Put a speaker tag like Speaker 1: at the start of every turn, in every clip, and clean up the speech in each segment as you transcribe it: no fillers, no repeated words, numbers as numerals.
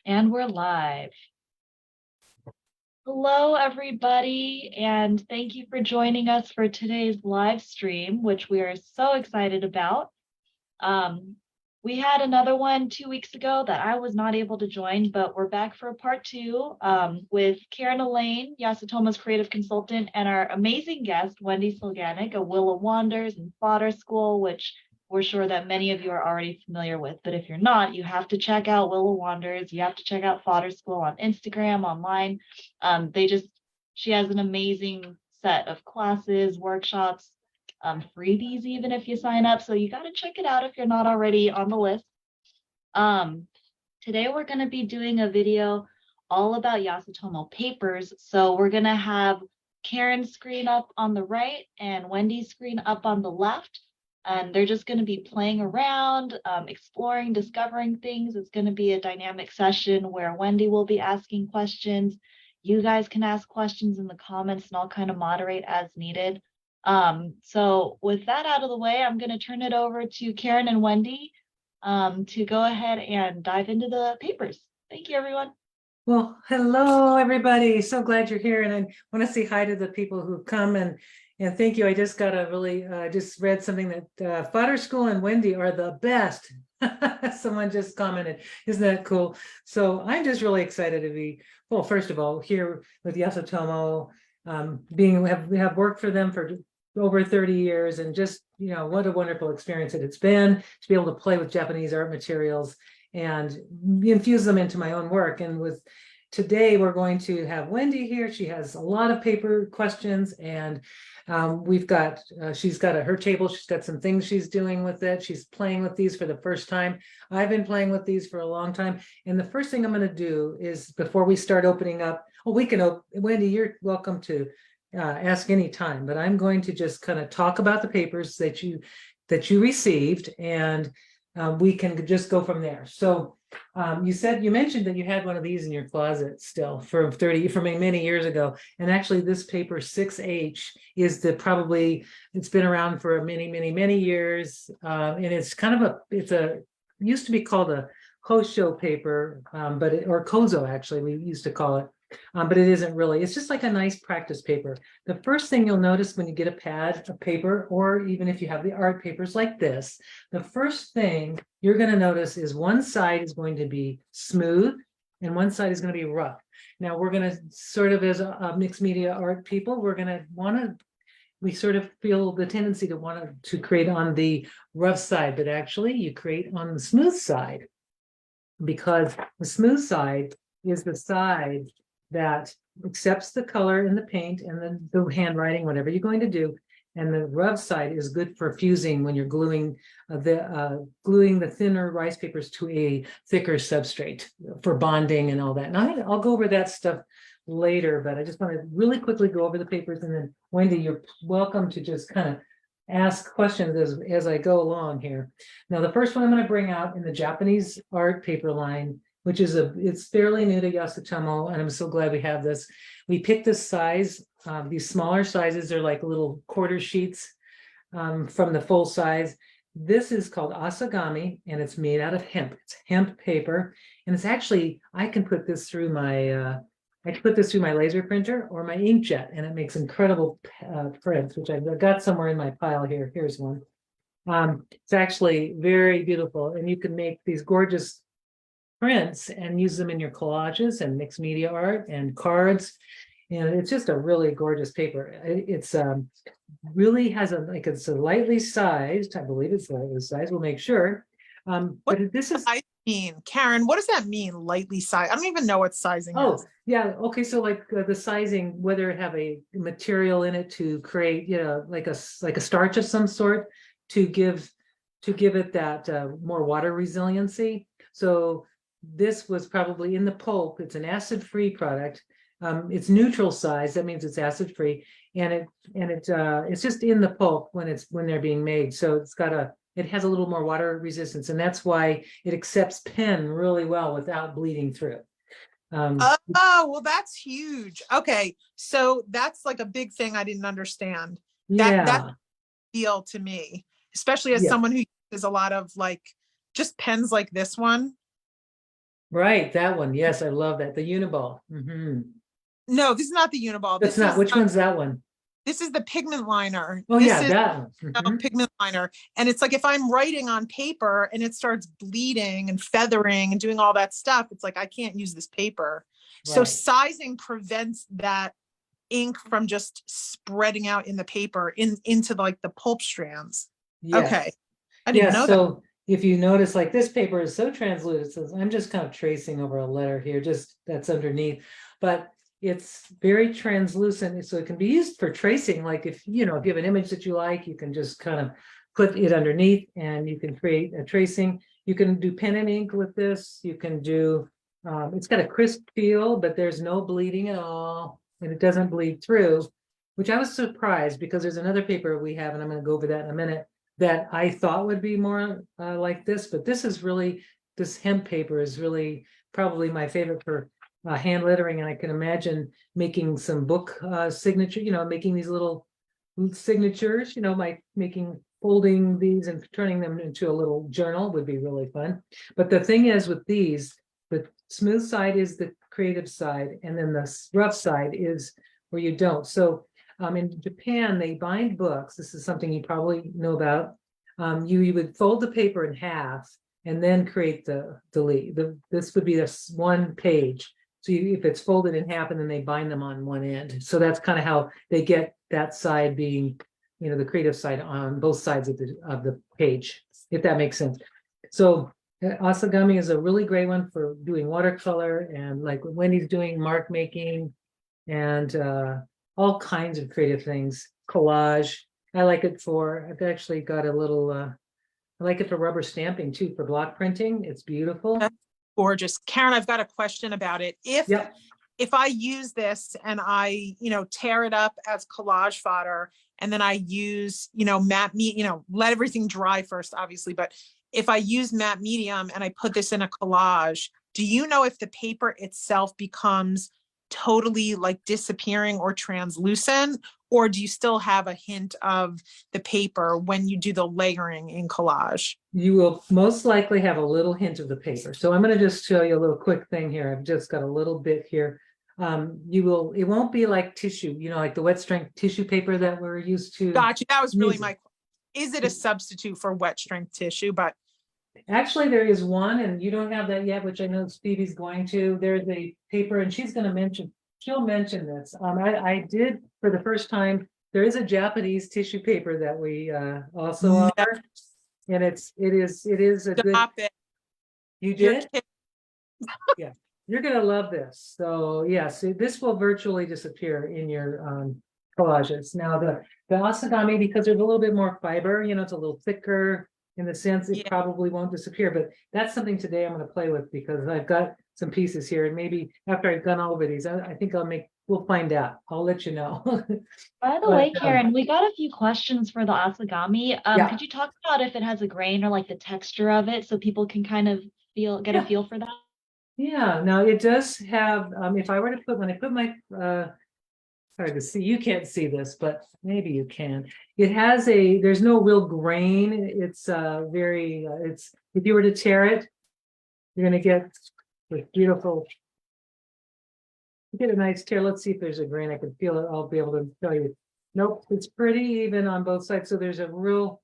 Speaker 1: And we're live. Hello, everybody, and thank you for joining us for today's live stream, which we are so excited about. We had another one 2 weeks ago that I was not able to join, but we're back for part two with Karen Elaine, Yasutomo's creative consultant, and our amazing guest, Wendy Solganik, a Willa Wanders and Fodder School, which we're sure that many of you are already familiar with. But if you're not, you have to check out Willa Wanders. You have to check out Fodder School on Instagram, online. She has an amazing set of classes, workshops, freebies even if you sign up. So you got to check it out if you're not already on the list. Today we're going to be doing a video all about Yasutomo papers. So we're going to have Karen's screen up on the right and Wendy's screen up on the left. And they're just going to be playing around, exploring, discovering things. It's going to be a dynamic session where Wendy will be asking questions. You guys can ask questions in the comments and I'll kind of moderate as needed. So with that out of the way, I'm going to turn it over to Karen and Wendy to go ahead and dive into the papers. Thank you, everyone.
Speaker 2: Well, hello, everybody. So glad you're here. And I want to say hi to the people who've come and thank you. I just got a really, just read something that Fodder School and Wendy are the best. Someone just commented. Isn't that cool? So I'm just really excited to be, well, first of all, here with Yasutomo, we have worked for them for over 30 years, and just, you know, what a wonderful experience that it's been to be able to play with Japanese art materials and infuse them into my own work. And with today, we're going to have Wendy here. She has a lot of paper questions, and we've got, she's got her table. She's got some things she's doing with it. She's playing with these for the first time. I've been playing with these for a long time. And the first thing I'm going to do is, before we start opening up, well, we can, Wendy, you're welcome to ask any time, but I'm going to just kind of talk about the papers that you received, and we can just go from there. So you mentioned that you had one of these in your closet still from many years ago. And actually this paper 6H is it's been around for many years. And it's kind of used to be called a Hosho paper, or Kozo, actually, we used to call it. But it isn't really. It's just like a nice practice paper. The first thing you'll notice when you get a pad of paper, or even if you have the art papers like this, the first thing you're going to notice is one side is going to be smooth and one side is going to be rough. Now we're going to sort of, as a mixed media art people, we sort of feel the tendency to want to create on the rough side, but actually you create on the smooth side, because the smooth side is the side that accepts the color in the paint and the handwriting, whatever you're going to do. And the rough side is good for fusing when you're gluing the thinner rice papers to a thicker substrate for bonding and all that. And I'll go over that stuff later, but I just want to really quickly go over the papers. And then Wendy, you're welcome to just kind of ask questions as I go along here. Now, the first one I'm going to bring out in the Japanese art paper line, which is it's fairly new to Yasutomo, and I'm so glad we have this. We picked this size. These smaller sizes, they're like little quarter sheets from the full size. This is called Asagami, and it's made out of hemp. It's hemp paper, and it's actually, I can put this through my laser printer or my inkjet, and it makes incredible prints, which I've got somewhere in my pile here. Here's one. It's actually very beautiful, and you can make these gorgeous prints and use them in your collages and mixed media art and cards. And it's just a really gorgeous paper. It's really has it's a lightly sized, I believe it's lightly sized, we'll make sure. But this is,
Speaker 3: I mean, Karen, what does that mean, lightly sized? I don't even know what sizing is.
Speaker 2: Yeah, okay, so like the sizing, whether it have a material in it to create, you know, like a starch of some sort to give it that more water resiliency. So this was probably in the pulp. It's an acid-free product. It's neutral size. That means it's acid-free, and it's just in the pulp when they're being made. So it has a little more water resistance, and that's why it accepts pen really well without bleeding through.
Speaker 3: Oh, well, that's huge. Okay, so that's like a big thing I didn't understand. That deal to me, especially as someone who uses a lot of like just pens like this one.
Speaker 2: Right, that one. Yes, I love that. The Uniball.
Speaker 3: No, this is not the Uniball.
Speaker 2: That's not. Which one's that one?
Speaker 3: This is the pigment liner.
Speaker 2: Oh,
Speaker 3: This
Speaker 2: yeah,
Speaker 3: is
Speaker 2: that one.
Speaker 3: pigment liner. And it's like if I'm writing on paper and it starts bleeding and feathering and doing all that stuff, it's like I can't use this paper. So
Speaker 2: Right.
Speaker 3: sizing prevents that ink from just spreading out in the paper into like the pulp strands.
Speaker 2: Yes.
Speaker 3: Okay. I didn't know that.
Speaker 2: So if you notice, like this paper is so translucent, it says, I'm just kind of tracing over a letter here, just that's underneath, but it's very translucent, so it can be used for tracing. Like if you have an image that you like, you can just kind of put it underneath and you can create a tracing. You can do pen and ink with this. You can do, it's got a crisp feel, but there's no bleeding at all, and it doesn't bleed through, which I was surprised because there's another paper we have, and I'm going to go over that in a minute, that I thought would be more like this, but this hemp paper is really probably my favorite for hand lettering, and I can imagine making some book signature, making these little signatures, folding these and turning them into a little journal would be really fun. But the thing is with these, the smooth side is the creative side, and then the rough side is where you don't. So in Japan, they bind books. This is something you probably know about. You would fold the paper in half and then create the delete. This would be this one page. So if it's folded in half and then they bind them on one end. So that's kind of how they get that side being, the creative side on both sides of the page, if that makes sense. So Asagami is a really great one for doing watercolor, and like Wendy's doing mark making and all kinds of creative things, collage. I like it I've actually got a little, I like it for rubber stamping too, for block printing. It's beautiful.
Speaker 3: That's gorgeous. Karen, I've got a question about it. If I use this and I, tear it up as collage fodder, and then I use, matte let everything dry first, obviously, but if I use matte medium and I put this in a collage, do you know if the paper itself becomes totally like disappearing or translucent, or do you still have a hint of the paper when you do the layering in collage?
Speaker 2: You will most likely have a little hint of the paper. So I'm going to just show you a little quick thing here. I've just got a little bit here. It won't be like tissue, like the wet strength tissue paper that we're used to.
Speaker 3: Gotcha. That was really my question. Is it a substitute for wet strength tissue? But
Speaker 2: actually there is one, and you don't have that yet, which I know Stevie's going to. There's a paper, and she'll mention this. I did for the first time. There is a Japanese tissue paper that we also offer, and it is a good. You did? Yeah, you're gonna love this. So yes, this will virtually disappear in your collages. Now the Asagami, because there's a little bit more fiber, it's a little thicker in the sense it probably won't disappear. But that's something today I'm going to play with, because I've got some pieces here, and maybe after I've gone over these, I think we'll find out. I'll let you know.
Speaker 1: By the way, Karen, we got a few questions for the Asagami. Could you talk about if it has a grain or like the texture of it, so people can kind of get a feel for that?
Speaker 2: Yeah, now it does have, if I were to when I put my, hard to see, you can't see this, but maybe you can. It has there's no real grain. It's if you were to tear it, you're going to get this beautiful, get a nice tear. Let's see if there's a grain. I can feel it. I'll be able to tell you. Nope, it's pretty even on both sides. So there's a real,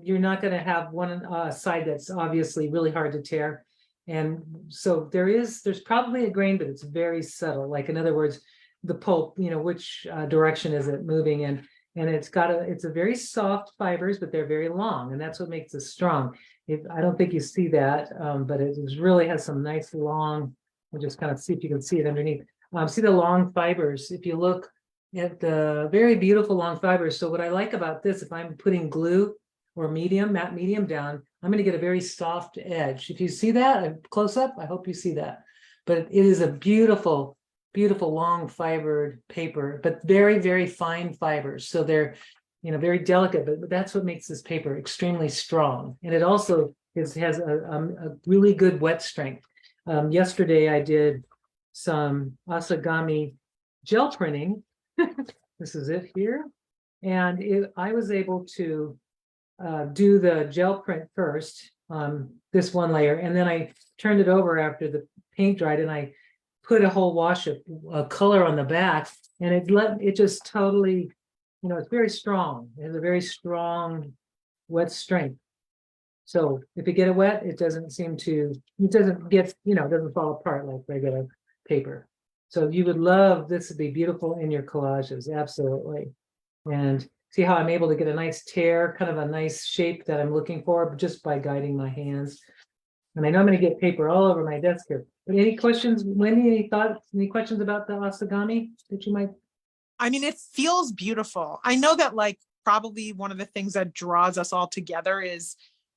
Speaker 2: you're not going to have one side that's obviously really hard to tear. And so there's probably a grain, but it's very subtle. Like, in other words, the pulp, which direction is it moving in? And it's a very soft fibers, but they're very long, and that's what makes it strong. I don't think you see that, but it really has some nice long. We'll just kind of see if you can see it underneath. See the long fibers. If you look at the very beautiful long fibers. So what I like about this, if I'm putting glue or matte medium down, I'm going to get a very soft edge. If you see that close up, I hope you see that. But it is a beautiful, beautiful long fibered paper, but very, very fine fibers. So they're, very delicate, but that's what makes this paper extremely strong. And it also has a really good wet strength. Yesterday I did some Asagami gel printing. This is it here. And I was able to do the gel print first, this one layer, and then I turned it over after the paint dried, and I put a whole wash of color on the back, and it just totally, it's very strong. It has a very strong wet strength. So if you get it wet, it doesn't fall apart like regular paper. So you would love this to be beautiful in your collages, absolutely. And see how I'm able to get a nice tear, kind of a nice shape that I'm looking for just by guiding my hands. And I know I'm going to get paper all over my desk here. But any questions, Wendy, any thoughts, any questions about the Asagami that you might?
Speaker 3: I mean, it feels beautiful. I know that like probably one of the things that draws us all together is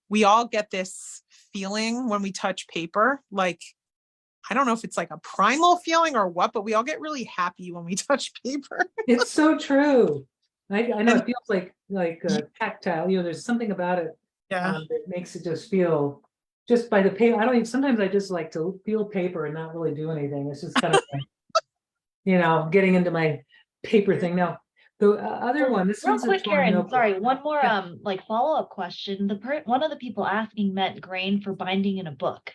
Speaker 3: we all get this feeling when we touch paper. Like, I don't know if it's like a primal feeling or what, but we all get really happy when we touch paper.
Speaker 2: It's so true. I know it feels like tactile. There's something about it that makes it just feel, just by the paper. Sometimes I just like to feel paper and not really do anything. It's just kind of like, getting into my paper thing. Now, the other one, this
Speaker 1: real
Speaker 2: one's
Speaker 1: quick, Karen, sorry, one more
Speaker 2: Yeah.
Speaker 1: follow-up question. One of the people asking meant grain for binding in a book.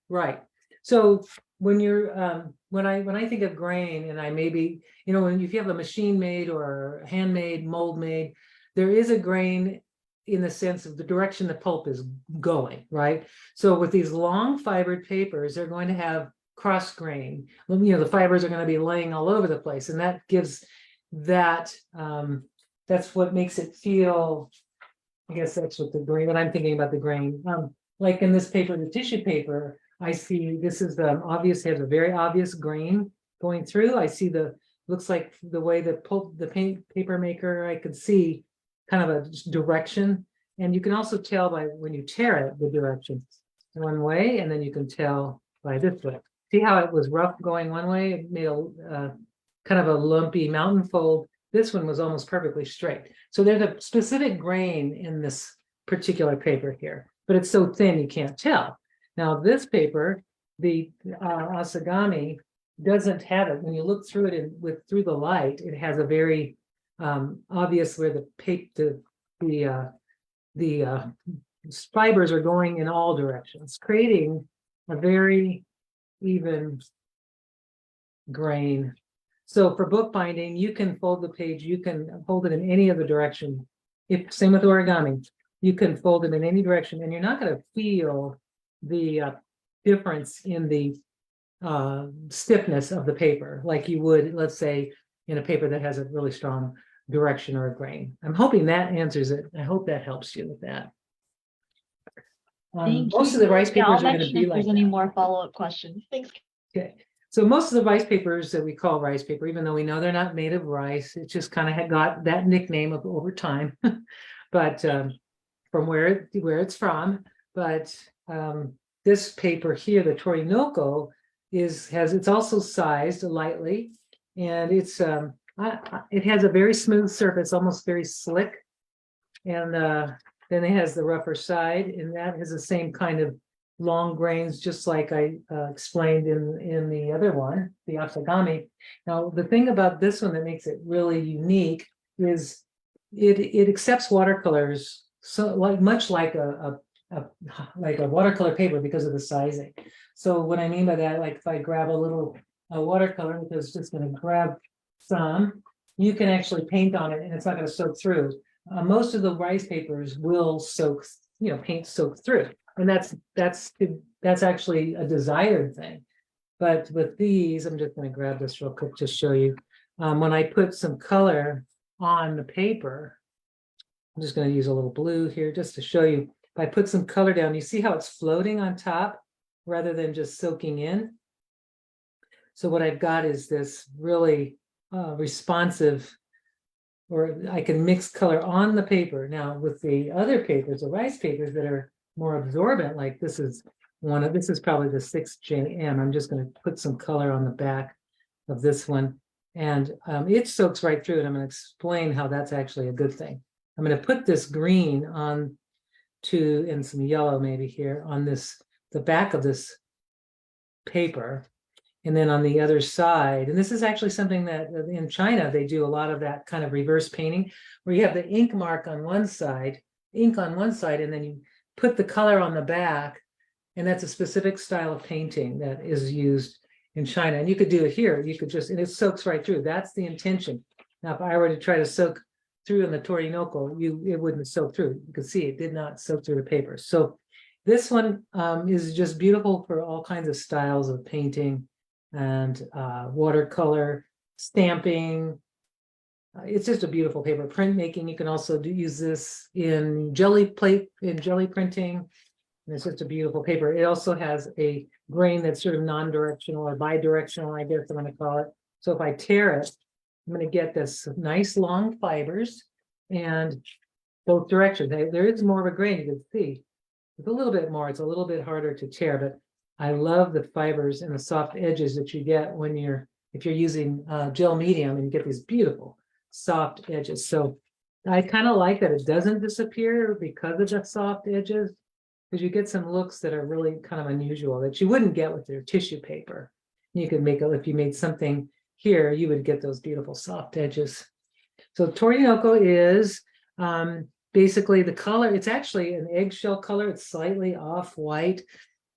Speaker 2: Right. So when you're when I think of grain, and I maybe, if you have a machine made or handmade, mold made, there is a grain in the sense of the direction the pulp is going, right? So with these long fibered papers, they're going to have cross grain. The fibers are going to be laying all over the place, and that gives that that's what makes it feel. I guess that's what the grain, when I'm thinking about the grain. Like in this paper, the tissue paper, I see this is the obvious, has a very obvious grain going through. I see looks like the way the paper maker, I could see kind of a direction. And you can also tell by when you tear it, the direction one way, and then you can tell by this way. See how it was rough going one way? It made a kind of a lumpy mountain fold. This one was almost perfectly straight. So there's a specific grain in this particular paper here, but it's so thin you can't tell. Now this paper, the Asagami, doesn't have it. When you look through it through the light, it has a very obvious where the fibers are going in all directions, creating a very even grain. So for bookbinding, you can fold the page, you can hold it in any other direction. Same with origami, you can fold it in any direction, and you're not going to feel the difference in the stiffness of the paper like you would, let's say, in a paper that has a really strong direction or a grain. I'm hoping that answers it. I hope that helps you with that. Most of the rice papers are going to be like that.
Speaker 1: Any more follow-up questions? Thanks.
Speaker 2: Okay. So most of the rice papers that we call rice paper, even though we know they're not made of rice, it just kind of had got that nickname over time, but from where it's from. But this paper here, the Torinoko, it's also sized lightly, and it has a very smooth surface, almost very slick, and then it has the rougher side, and that has the same kind of long grains, just like I explained in the other one, the Asagami. Now, the thing about this one that makes it really unique is it accepts watercolors so much like a watercolor paper because of the sizing. So what I mean by that, like if I grab a watercolor, because it's just going to grab some, you can actually paint on it and it's not going to soak through. Most of the rice papers will soak, paint soak through. And that's actually a desired thing. But with these, I'm just going to grab this real quick to show you. When I put some color on the paper, I'm just going to use a little blue here just to show you. If I put some color down, you see how it's floating on top rather than just soaking in. So what I've got is this really responsive, or I can mix color on the paper. Now with the other papers, the rice papers that are more absorbent, like this is probably the 6JM. I'm just going to put some color on the back of this one, and it soaks right through it. I'm going to explain how that's actually a good thing. I'm going to put this green on and some yellow maybe here on the back of this paper, and then on the other side, and this is actually something that in China they do a lot of, that kind of reverse painting, where you have the ink on one side, and then you put the color on the back, and that's a specific style of painting that is used in China. And you could do it here. You could just, and it soaks right through. That's the intention. Now, if I were to try to soak through in the Torinoko, it wouldn't soak through. You could see it did not soak through the paper. So this one is just beautiful for all kinds of styles of painting and watercolor, stamping. It's just a beautiful paper. Printmaking, you can also use this in jelly printing. And it's just a beautiful paper. It also has a grain that's sort of non-directional or bi-directional, I guess I'm going to call it. So if I tear it, I'm going to get this nice long fibers and both directions. There is more of a grain, you can see. It's a little bit more, it's a little bit harder to tear, but I love the fibers and the soft edges that you get when if you're using gel medium, and you get these beautiful soft edges. So I kind of like that it doesn't disappear because of the soft edges, because you get some looks that are really kind of unusual that you wouldn't get with your tissue paper. You could make if you made something here, you would get those beautiful soft edges. So Torinoko is basically the color. It's actually an eggshell color. It's slightly off-white.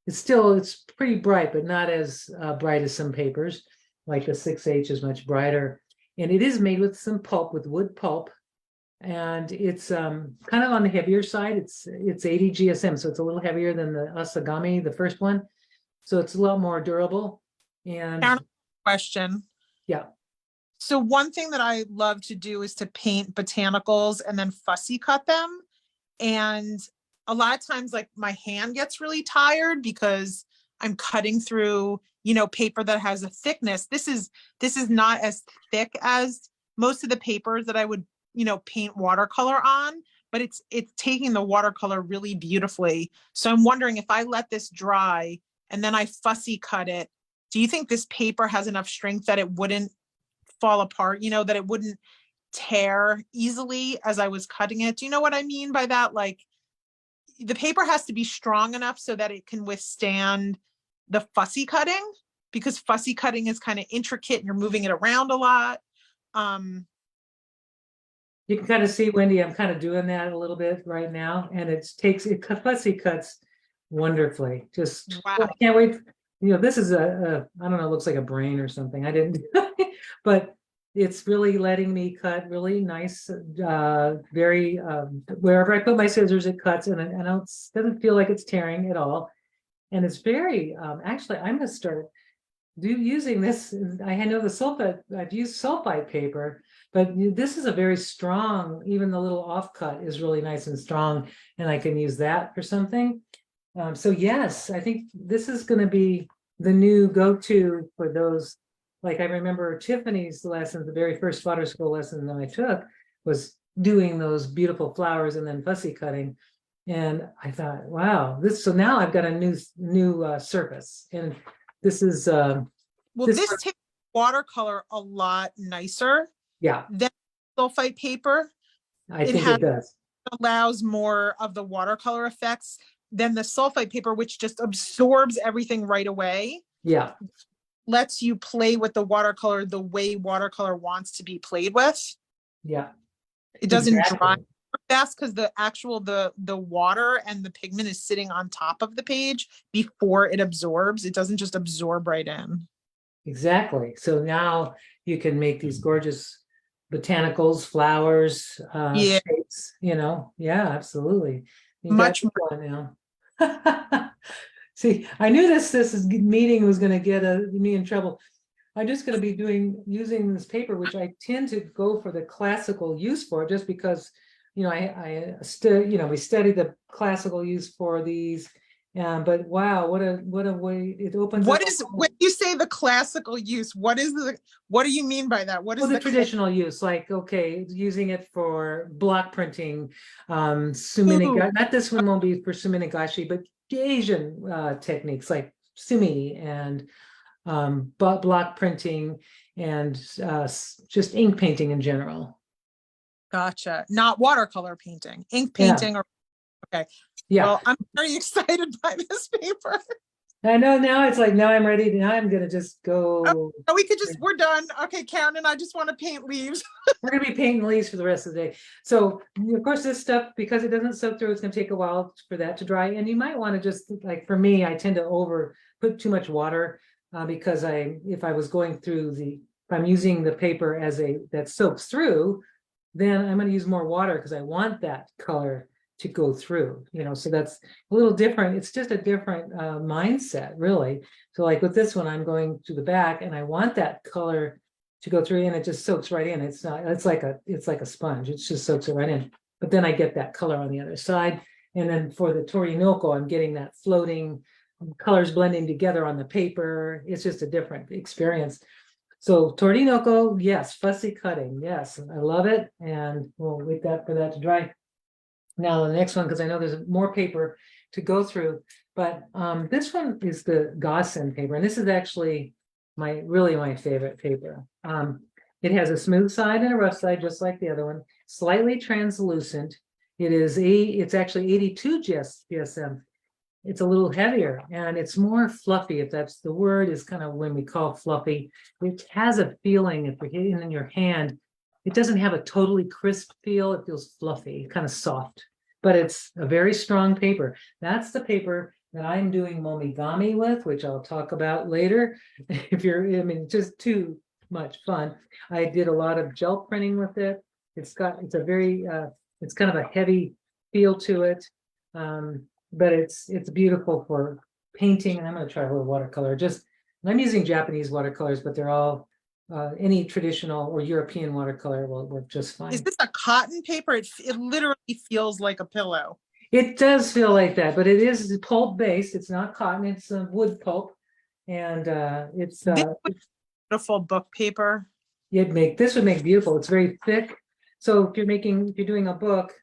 Speaker 2: It's pretty bright, but not as bright as some papers. Like the 6H is much brighter. And it is made with some pulp, with wood pulp. And it's kind of on the heavier side. It's 80 GSM, so it's a little heavier than the Asagami, the first one. So it's a lot more durable. And
Speaker 3: question.
Speaker 2: Yeah.
Speaker 3: So one thing that I love to do is to paint botanicals and then fussy cut them. And a lot of times, like, my hand gets really tired because I'm cutting through, paper that has a thickness. This is not as thick as most of the papers that I would, paint watercolor on, but it's taking the watercolor really beautifully. So I'm wondering, if I let this dry and then I fussy cut it, do you think this paper has enough strength that it wouldn't fall apart, that it wouldn't tear easily as I was cutting it? Do you know what I mean by that? Like, the paper has to be strong enough so that it can withstand the fussy cutting, because fussy cutting is kind of intricate and you're moving it around a lot.
Speaker 2: You can kind of see, Wendy, I'm kind of doing that a little bit right now, and fussy cuts wonderfully. Just,
Speaker 3: Wow.
Speaker 2: I can't wait. This is I don't know, it looks like a brain or something. I didn't, but it's really letting me cut really nice, very, wherever I put my scissors, it cuts, and it doesn't feel like it's tearing at all. And it's very, actually, I'm going to start using this. I know I've used sulfite paper, but this is a very strong, even the little offcut is really nice and strong, and I can use that for something. So yes, I think this is going to be the new go-to for those. Like, I remember Tiffany's lesson, the very first water school lesson that I took was doing those beautiful flowers and then fussy cutting. And I thought, wow, so now I've got a new surface. And this is
Speaker 3: this takes watercolor a lot nicer than sulfite paper.
Speaker 2: I think it does.
Speaker 3: Allows more of the watercolor effects than the sulfite paper, which just absorbs everything right away.
Speaker 2: Yeah.
Speaker 3: Lets you play with the watercolor the way watercolor wants to be played with.
Speaker 2: Yeah.
Speaker 3: It doesn't dry fast because the water and the pigment is sitting on top of the page before it absorbs. It doesn't just absorb right in.
Speaker 2: Exactly. So now you can make these gorgeous botanicals, flowers, shapes, Yeah, absolutely.
Speaker 3: Much more
Speaker 2: now. See, I knew this meeting was going to get me in trouble. I'm just going to be using this paper, which I tend to go for the classical use for, just because, we study the classical use for these. But wow, what a way it opens.
Speaker 3: When you say the classical use, what do you mean by that? What is
Speaker 2: the traditional use? Like, okay, using it for block printing, suminigashi. Not this one won't be for suminigashi, but Asian techniques like sumi and block printing and just ink painting in general.
Speaker 3: Gotcha. Not watercolor painting, ink painting. Okay.
Speaker 2: Yeah.
Speaker 3: Well, I'm very excited by this paper.
Speaker 2: I know now it's like, now I'm ready. Now I'm gonna just go.
Speaker 3: Oh, we could just, we're done. Okay, Karen and I just want to paint leaves.
Speaker 2: We're gonna be painting leaves for the rest of the day. So of course, this stuff, because it doesn't soak through, it's gonna take a while for that to dry. And you might want to just, like for me, I tend to put too much water because if I was going through if I'm using the paper that soaks through, then I'm gonna use more water because I want that color to go through, so that's a little different. It's just a different mindset, really. So like with this one, I'm going to the back and I want that color to go through, and it just soaks right in. It's like a sponge. It just soaks it right in. But then I get that color on the other side. And then for the Torinoko, I'm getting that floating colors blending together on the paper. It's just a different experience. So Torinoko, yes. Fussy cutting, yes. I love it. And we'll wait for that to dry. Now the next one, because I know there's more paper to go through, but this one is the Gasen paper, and this is actually really my favorite paper. It has a smooth side and a rough side, just like the other one. Slightly translucent. It's actually 82 GSM. It's a little heavier and it's more fluffy, if that's the word, is kind of when we call fluffy. It has a feeling, if you're hitting it in your hand, it doesn't have a totally crisp feel. It feels fluffy, kind of soft, but it's a very strong paper. That's the paper that I'm doing momigami with, which I'll talk about later. Just too much fun. I did a lot of gel printing with it. It's kind of a heavy feel to it. But it's beautiful for painting. And I'm going to try a little watercolor. I'm using Japanese watercolors, but they're all any traditional or European watercolor will work just fine.
Speaker 3: Is this a cotton paper? It literally feels like a pillow.
Speaker 2: It does feel like that, but it is pulp based. It's not cotton. It's wood pulp, and it's
Speaker 3: beautiful book paper.
Speaker 2: This would make beautiful. It's very thick. So if you're doing a book,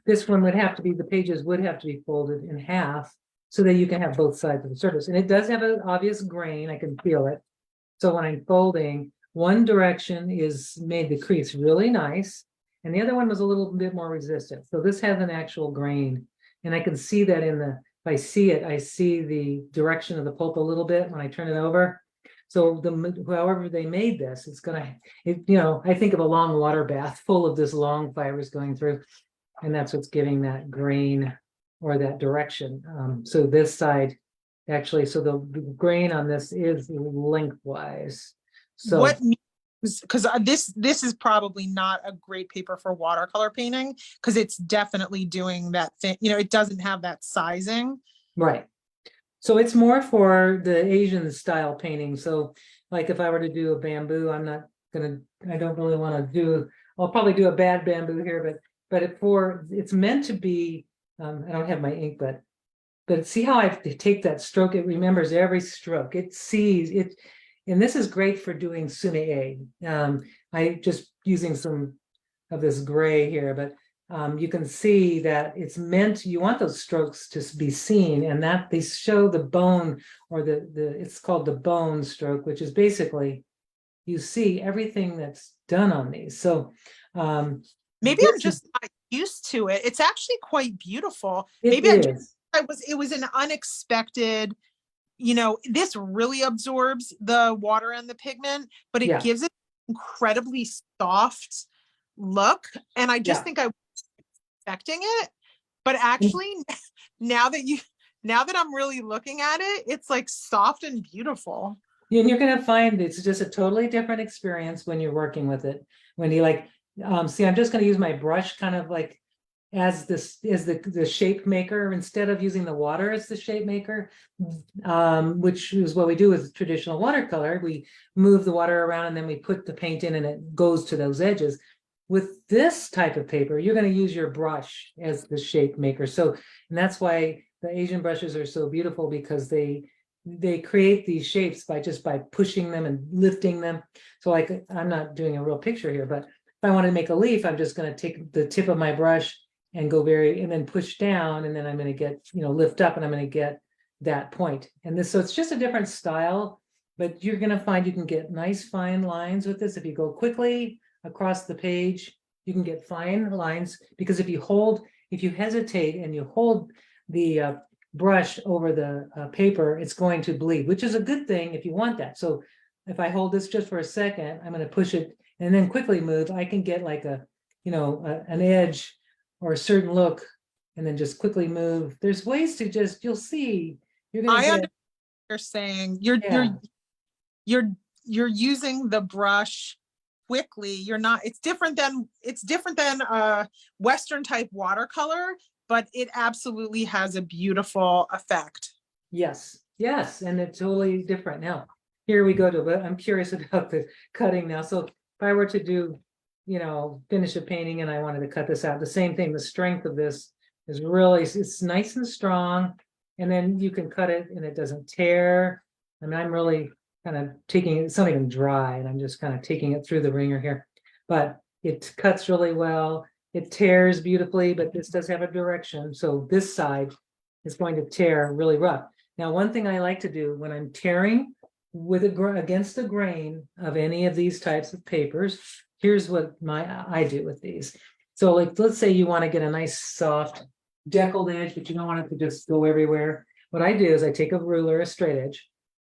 Speaker 2: this one the pages would have to be folded in half so that you can have both sides of the surface. And it does have an obvious grain. I can feel it. So when I'm folding, one direction is made the crease really nice, and the other one was a little bit more resistant. So this has an actual grain, and I can see that if I see it, I see the direction of the pulp a little bit when I turn it over. So however they made this, I think of a long water bath full of this long fibers going through, and that's what's giving that grain or that direction. So this side, actually, so the grain on this is lengthwise. So
Speaker 3: what means, because this is probably not a great paper for watercolor painting, because it's definitely doing that thing. It doesn't have that sizing.
Speaker 2: Right. So it's more for the Asian style painting. So like if I were to do a bamboo, I don't really want to I'll probably do a bad bamboo here, but it's meant to be, I don't have my ink, but see how I take that stroke, it remembers every stroke, it sees it. And this is great for doing sune-e. I just using some of this gray here, but you can see that it's you want those strokes to be seen, and that they show the bone, or it's called the bone stroke, which is basically, you see everything that's done on these. So
Speaker 3: maybe I'm just not used to it. It's actually quite beautiful. Maybe it was an unexpected, this really absorbs the water and the pigment, but it gives it an incredibly soft look. And I just think I was expecting it, but actually now that I'm really looking at it, it's like soft and beautiful.
Speaker 2: And you're going to find it's just a totally different experience when you're working with it. When you see, I'm just going to use my brush kind of like as the shape maker, instead of using the water as the shape maker, which is what we do with traditional watercolor. We move the water around and then we put the paint in and it goes to those edges. With this type of paper, you're going to use your brush as the shape maker. So, and that's why the Asian brushes are so beautiful, because they create these shapes by pushing them and lifting them. So like, I'm not doing a real picture here, but if I want to make a leaf, I'm just going to take the tip of my brush and and then push down, and then I'm going to get, lift up, and I'm going to get that point. And so it's just a different style, but you're going to find you can get nice fine lines with this. If you go quickly across the page, you can get fine lines, because if you hesitate and you hold the brush over the paper, it's going to bleed, which is a good thing if you want that. So if I hold this just for a second, I'm going to push it and then quickly move, I can get like a, an edge or a certain look, and then just quickly move. There's ways to just, you'll see, you're going
Speaker 3: I
Speaker 2: to
Speaker 3: understand
Speaker 2: get,
Speaker 3: what you're saying. You're
Speaker 2: yeah,
Speaker 3: you're using the brush quickly. You're not, it's different than Western type watercolor, but it absolutely has a beautiful effect.
Speaker 2: yes, yes, and it's totally different. Now, here we go to, but I'm curious about the cutting now. So if I were to do, finish a painting and I wanted to cut this out, the same thing, the strength of this is really, it's nice and strong. And then you can cut it and it doesn't tear. I mean, I'm really kind of taking it, it's not even dry, and I'm just kind of taking it through the ringer here. But it cuts really well. It tears beautifully, but this does have a direction. So this side is going to tear really rough. Now, one thing I like to do when I'm tearing with against the grain of any of these types of papers, here's what I do with these. So like, let's say you want to get a nice soft deckled edge, but you don't want it to just go everywhere. What I do is I take a ruler, a straight edge,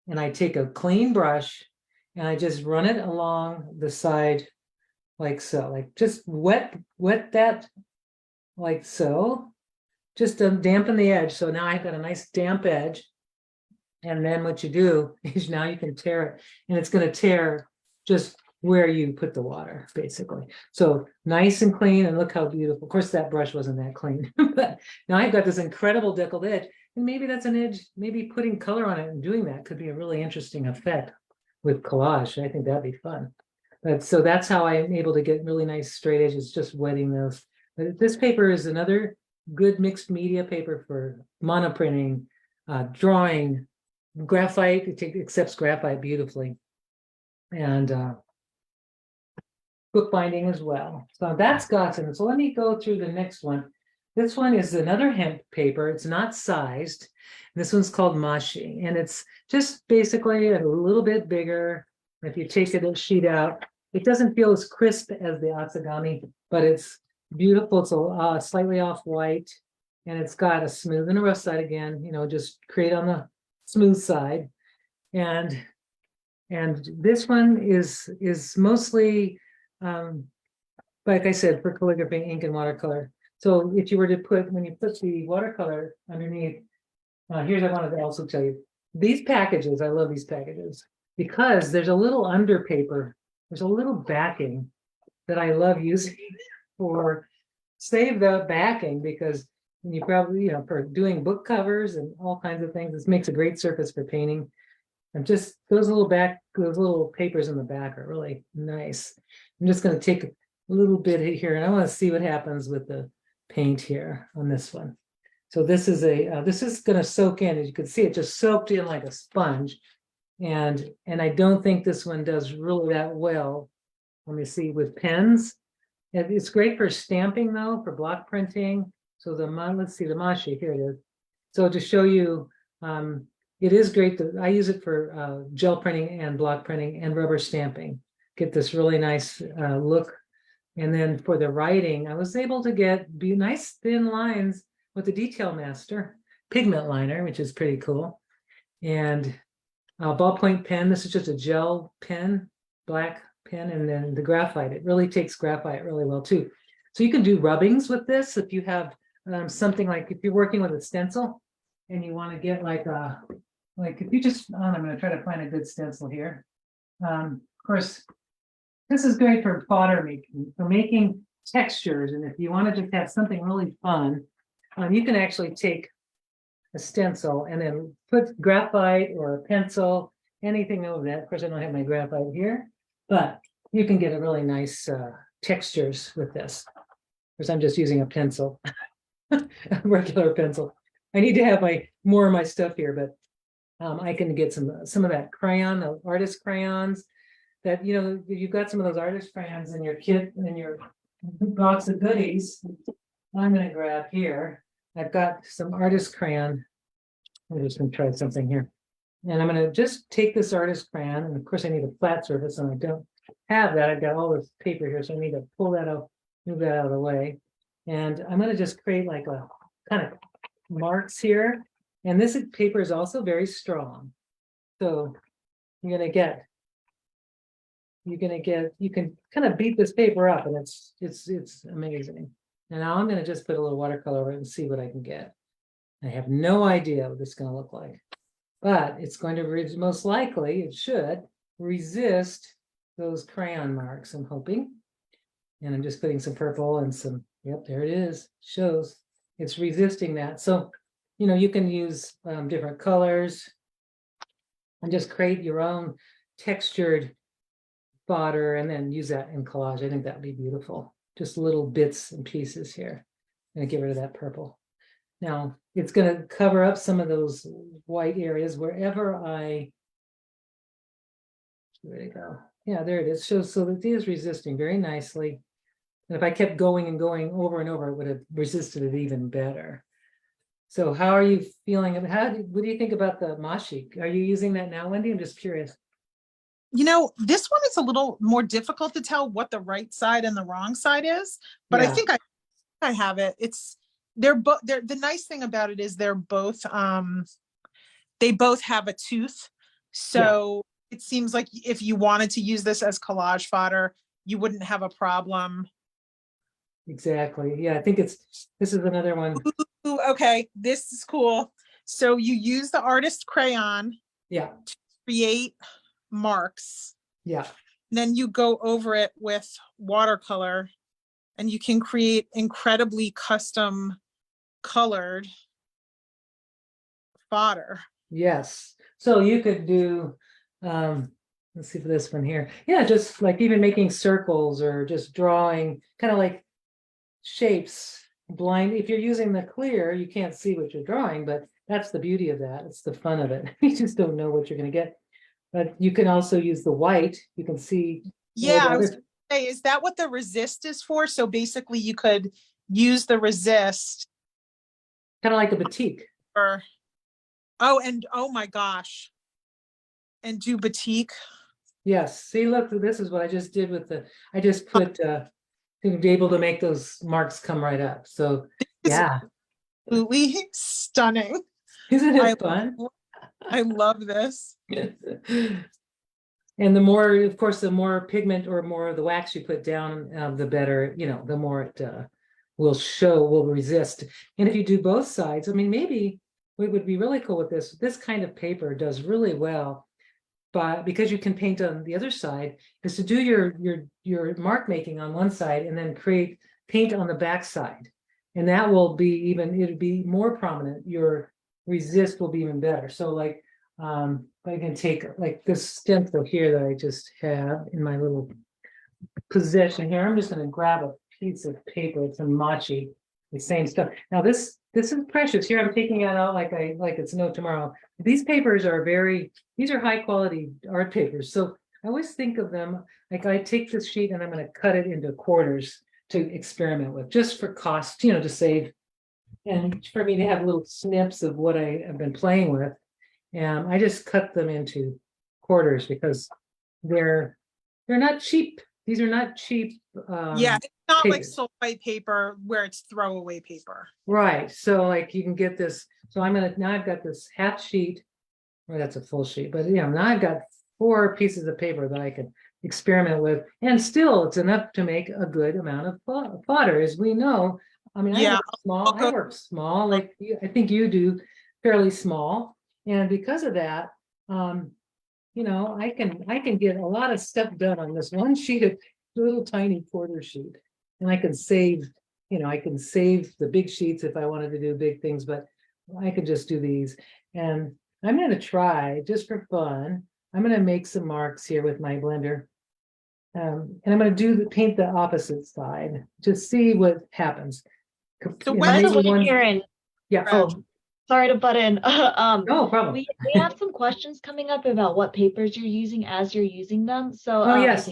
Speaker 2: and I take a clean brush and I just run it along the side like so, like just wet that like so, just to dampen the edge. So now I've got a nice damp edge. And then what you do is now you can tear it, and it's going to tear just where you put the water, basically. So nice and clean, and look how beautiful. Of course, that brush wasn't that clean, but now I've got this incredible deckled edge, and maybe that's an edge, maybe putting color on it and doing that could be a really interesting effect with collage. I think that'd be fun. But so that's how I'm able to get really nice straight edges, just wetting those. But this paper is another good mixed media paper for monoprinting, drawing, graphite. It accepts graphite beautifully, and bookbinding as well. So that's Gasen. So let me go through the next one. This one is another hemp paper. It's not sized. This one's called Mashi, and it's just basically a little bit bigger. If you take it sheet out, it doesn't feel as crisp as the Asagami, but it's beautiful. It's a slightly off white, and it's got a smooth and a rough side again. Just create on the smooth side, and this one is mostly like I said, for calligraphy, ink, and watercolor. So if you were to put, when you put the watercolor underneath, here's what I wanted to also tell you. These packages, I love these packages because there's a little under paper, there's a little backing that I love using for save the backing, because you probably, for doing book covers and all kinds of things, this makes a great surface for painting. And just those little papers in the back are really nice. I'm just going to take a little bit here, and I want to see what happens with the paint here on this one. So this is going to soak in. As you can see, it just soaked in like a sponge, and I don't think this one does really that well. Let me see, with pens. It's great for stamping though, for block printing. So let's see, the Mashi, here it is. So to show you, it is great. I use it for gel printing and block printing and rubber stamping. Get this really nice look. And then for the writing, I was able to get nice thin lines with the Detail Master pigment liner, which is pretty cool. And ballpoint pen. This is just a gel pen, black pen, and then the graphite. It really takes graphite really well too. So you can do rubbings with this if you have something like, if you're working with a stencil and you want to get like if you just, I'm going to try to find a good stencil here. Of course, this is great for fodder making, for making textures. And if you want to just have something really fun, you can actually take a stencil and then put graphite or a pencil, anything over that. Of course, I don't have my graphite here, but you can get a really nice textures with this. Of course, I'm just using a pencil, a regular pencil. I need to have more of my stuff here, but I can get some of that crayon, the artist crayons. That you've got some of those artist crayons in your kit, in your box of goodies. I'm going to grab here. I've got some artist crayon. I'm just going to try something here, and I'm going to just take this artist crayon, and of course I need a flat surface, and I don't have that. I've got all this paper here, so I need to pull that out, move that out of the way, and I'm going to just create like a kind of marks here. And this paper is also very strong. So you're gonna get, you can kind of beat this paper up, and it's amazing. And now I'm gonna just put a little watercolor over it and see what I can get. I have no idea what this is gonna look like, but it's going to most likely, it should resist those crayon marks, I'm hoping. And I'm just putting some purple and some, yep, there it is, shows it's resisting that. So, you know, you can use different colors and just create your own textured fodder and then use that in collage. I think that'd be beautiful. Just little bits and pieces here. I'm gonna get rid of that purple. Now it's gonna cover up some of those white areas wherever where'd it go? Yeah, there it is. Shows so that it is resisting very nicely. And if I kept going and going over and over, it would have resisted it even better. So how are you feeling? What do you think about the Mashi? Are you using that now, Wendy? I'm just curious.
Speaker 3: You know, this one is a little more difficult to tell what the right side and the wrong side is, but
Speaker 2: Yeah.
Speaker 3: I think I have it. They're the nice thing about it is they both have a tooth. So it seems like if you wanted to use this as collage fodder, you wouldn't have a problem.
Speaker 2: Exactly. Yeah, I think this is another one.
Speaker 3: Ooh, okay, this is cool. So you use the artist crayon
Speaker 2: Yeah,
Speaker 3: to create marks.
Speaker 2: yeah.
Speaker 3: Then you go over it with watercolor and you can create incredibly custom colored fodder.
Speaker 2: Yes. So you could do, let's see for this one here. Yeah, just like even making circles or just drawing kind of like shapes blind. If you're using the clear, you can't see what you're drawing, but that's the beauty of that. It's the fun of it. You just don't know what you're going to get. But you can also use the white. You can see.
Speaker 3: Yeah, I was gonna say, is that what the resist is for? So basically you could use the resist.
Speaker 2: Kind of like a batik.
Speaker 3: Or, oh my gosh. And do batik.
Speaker 2: Yes. See, look, this is what I just did with I just put, to be able to make those marks come right up. So yeah.
Speaker 3: Absolutely stunning.
Speaker 2: Isn't it fun?
Speaker 3: I love this.
Speaker 2: And the more, of course, the more pigment or more of the wax you put down, the better, you know, the more it will resist. And if you do both sides, I mean, maybe what would be really cool with this kind of paper does really well, but because you can paint on the other side, is to do your mark making on one side and then paint on the back side. And that will be it'll be more prominent. Your resist will be even better. So like, I can take like this stencil here that I just have in my little possession here. I'm just going to grab a piece of paper. It's a Mashi, the same stuff. Now this is precious. Here I'm taking it out like it's no tomorrow. These papers are these are high quality art papers. So I always think of them like I take this sheet and I'm going to cut it into quarters to experiment with, just for cost, you know, to save, and for me to have little snips of what I have been playing with. And I just cut them into quarters because they're not cheap. These are not cheap.
Speaker 3: Yeah, it's not like
Speaker 2: papers.
Speaker 3: sulfite paper where it's throwaway paper.
Speaker 2: Right. So like you can get this. So now I've got this half sheet, or that's a full sheet, but now I've got 4 pieces of paper that I can experiment with, and still it's enough to make a good amount of fodder, as we know. I mean, I work small, like I think you do, fairly small. And because of that, you know, I can get a lot of stuff done on this one sheet of little tiny quarter sheet. And I can save, you know, I can save the big sheets if I wanted to do big things, but I could just do these. And I'm going to try, just for fun, I'm going to make some marks here with my blender. And I'm going to paint the opposite side, just see what happens.
Speaker 3: So
Speaker 1: Karen.
Speaker 2: Yeah.
Speaker 1: Oh, sorry to butt in.
Speaker 2: No problem.
Speaker 1: We have some questions coming up about what papers you're using as you're using them. So
Speaker 2: yes.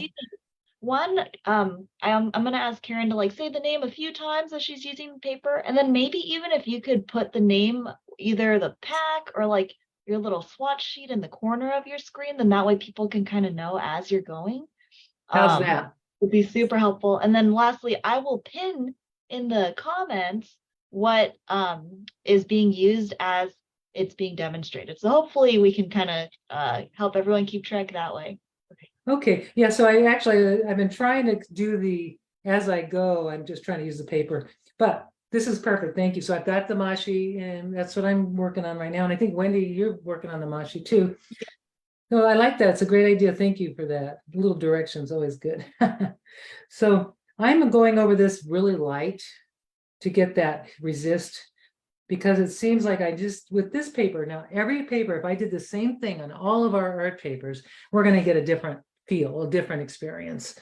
Speaker 1: One, I'm gonna ask Karen to like say the name a few times as she's using the paper, and then maybe even if you could put the name, either the pack or like your little swatch sheet in the corner of your screen, then that way people can kind of know as you're going.
Speaker 2: How's that?
Speaker 1: Would be super helpful. And then lastly, I will pin in the comments what is being used as it's being demonstrated. So hopefully we can kind of help everyone keep track that way.
Speaker 2: Okay, yeah, so I've been trying to do the, as I go, I'm just trying to use the paper, but this is perfect, thank you. So I've got the Mashi and that's what I'm working on right now. And I think Wendy, you're working on the Mashi too. No, I like that. It's a great idea. Thank you for that. A little direction is always good. So I'm going over this really light to get that resist, because it seems like I just, with this paper, now every paper, if I did the same thing on all of our art papers, we're going to get a different feel, a different experience.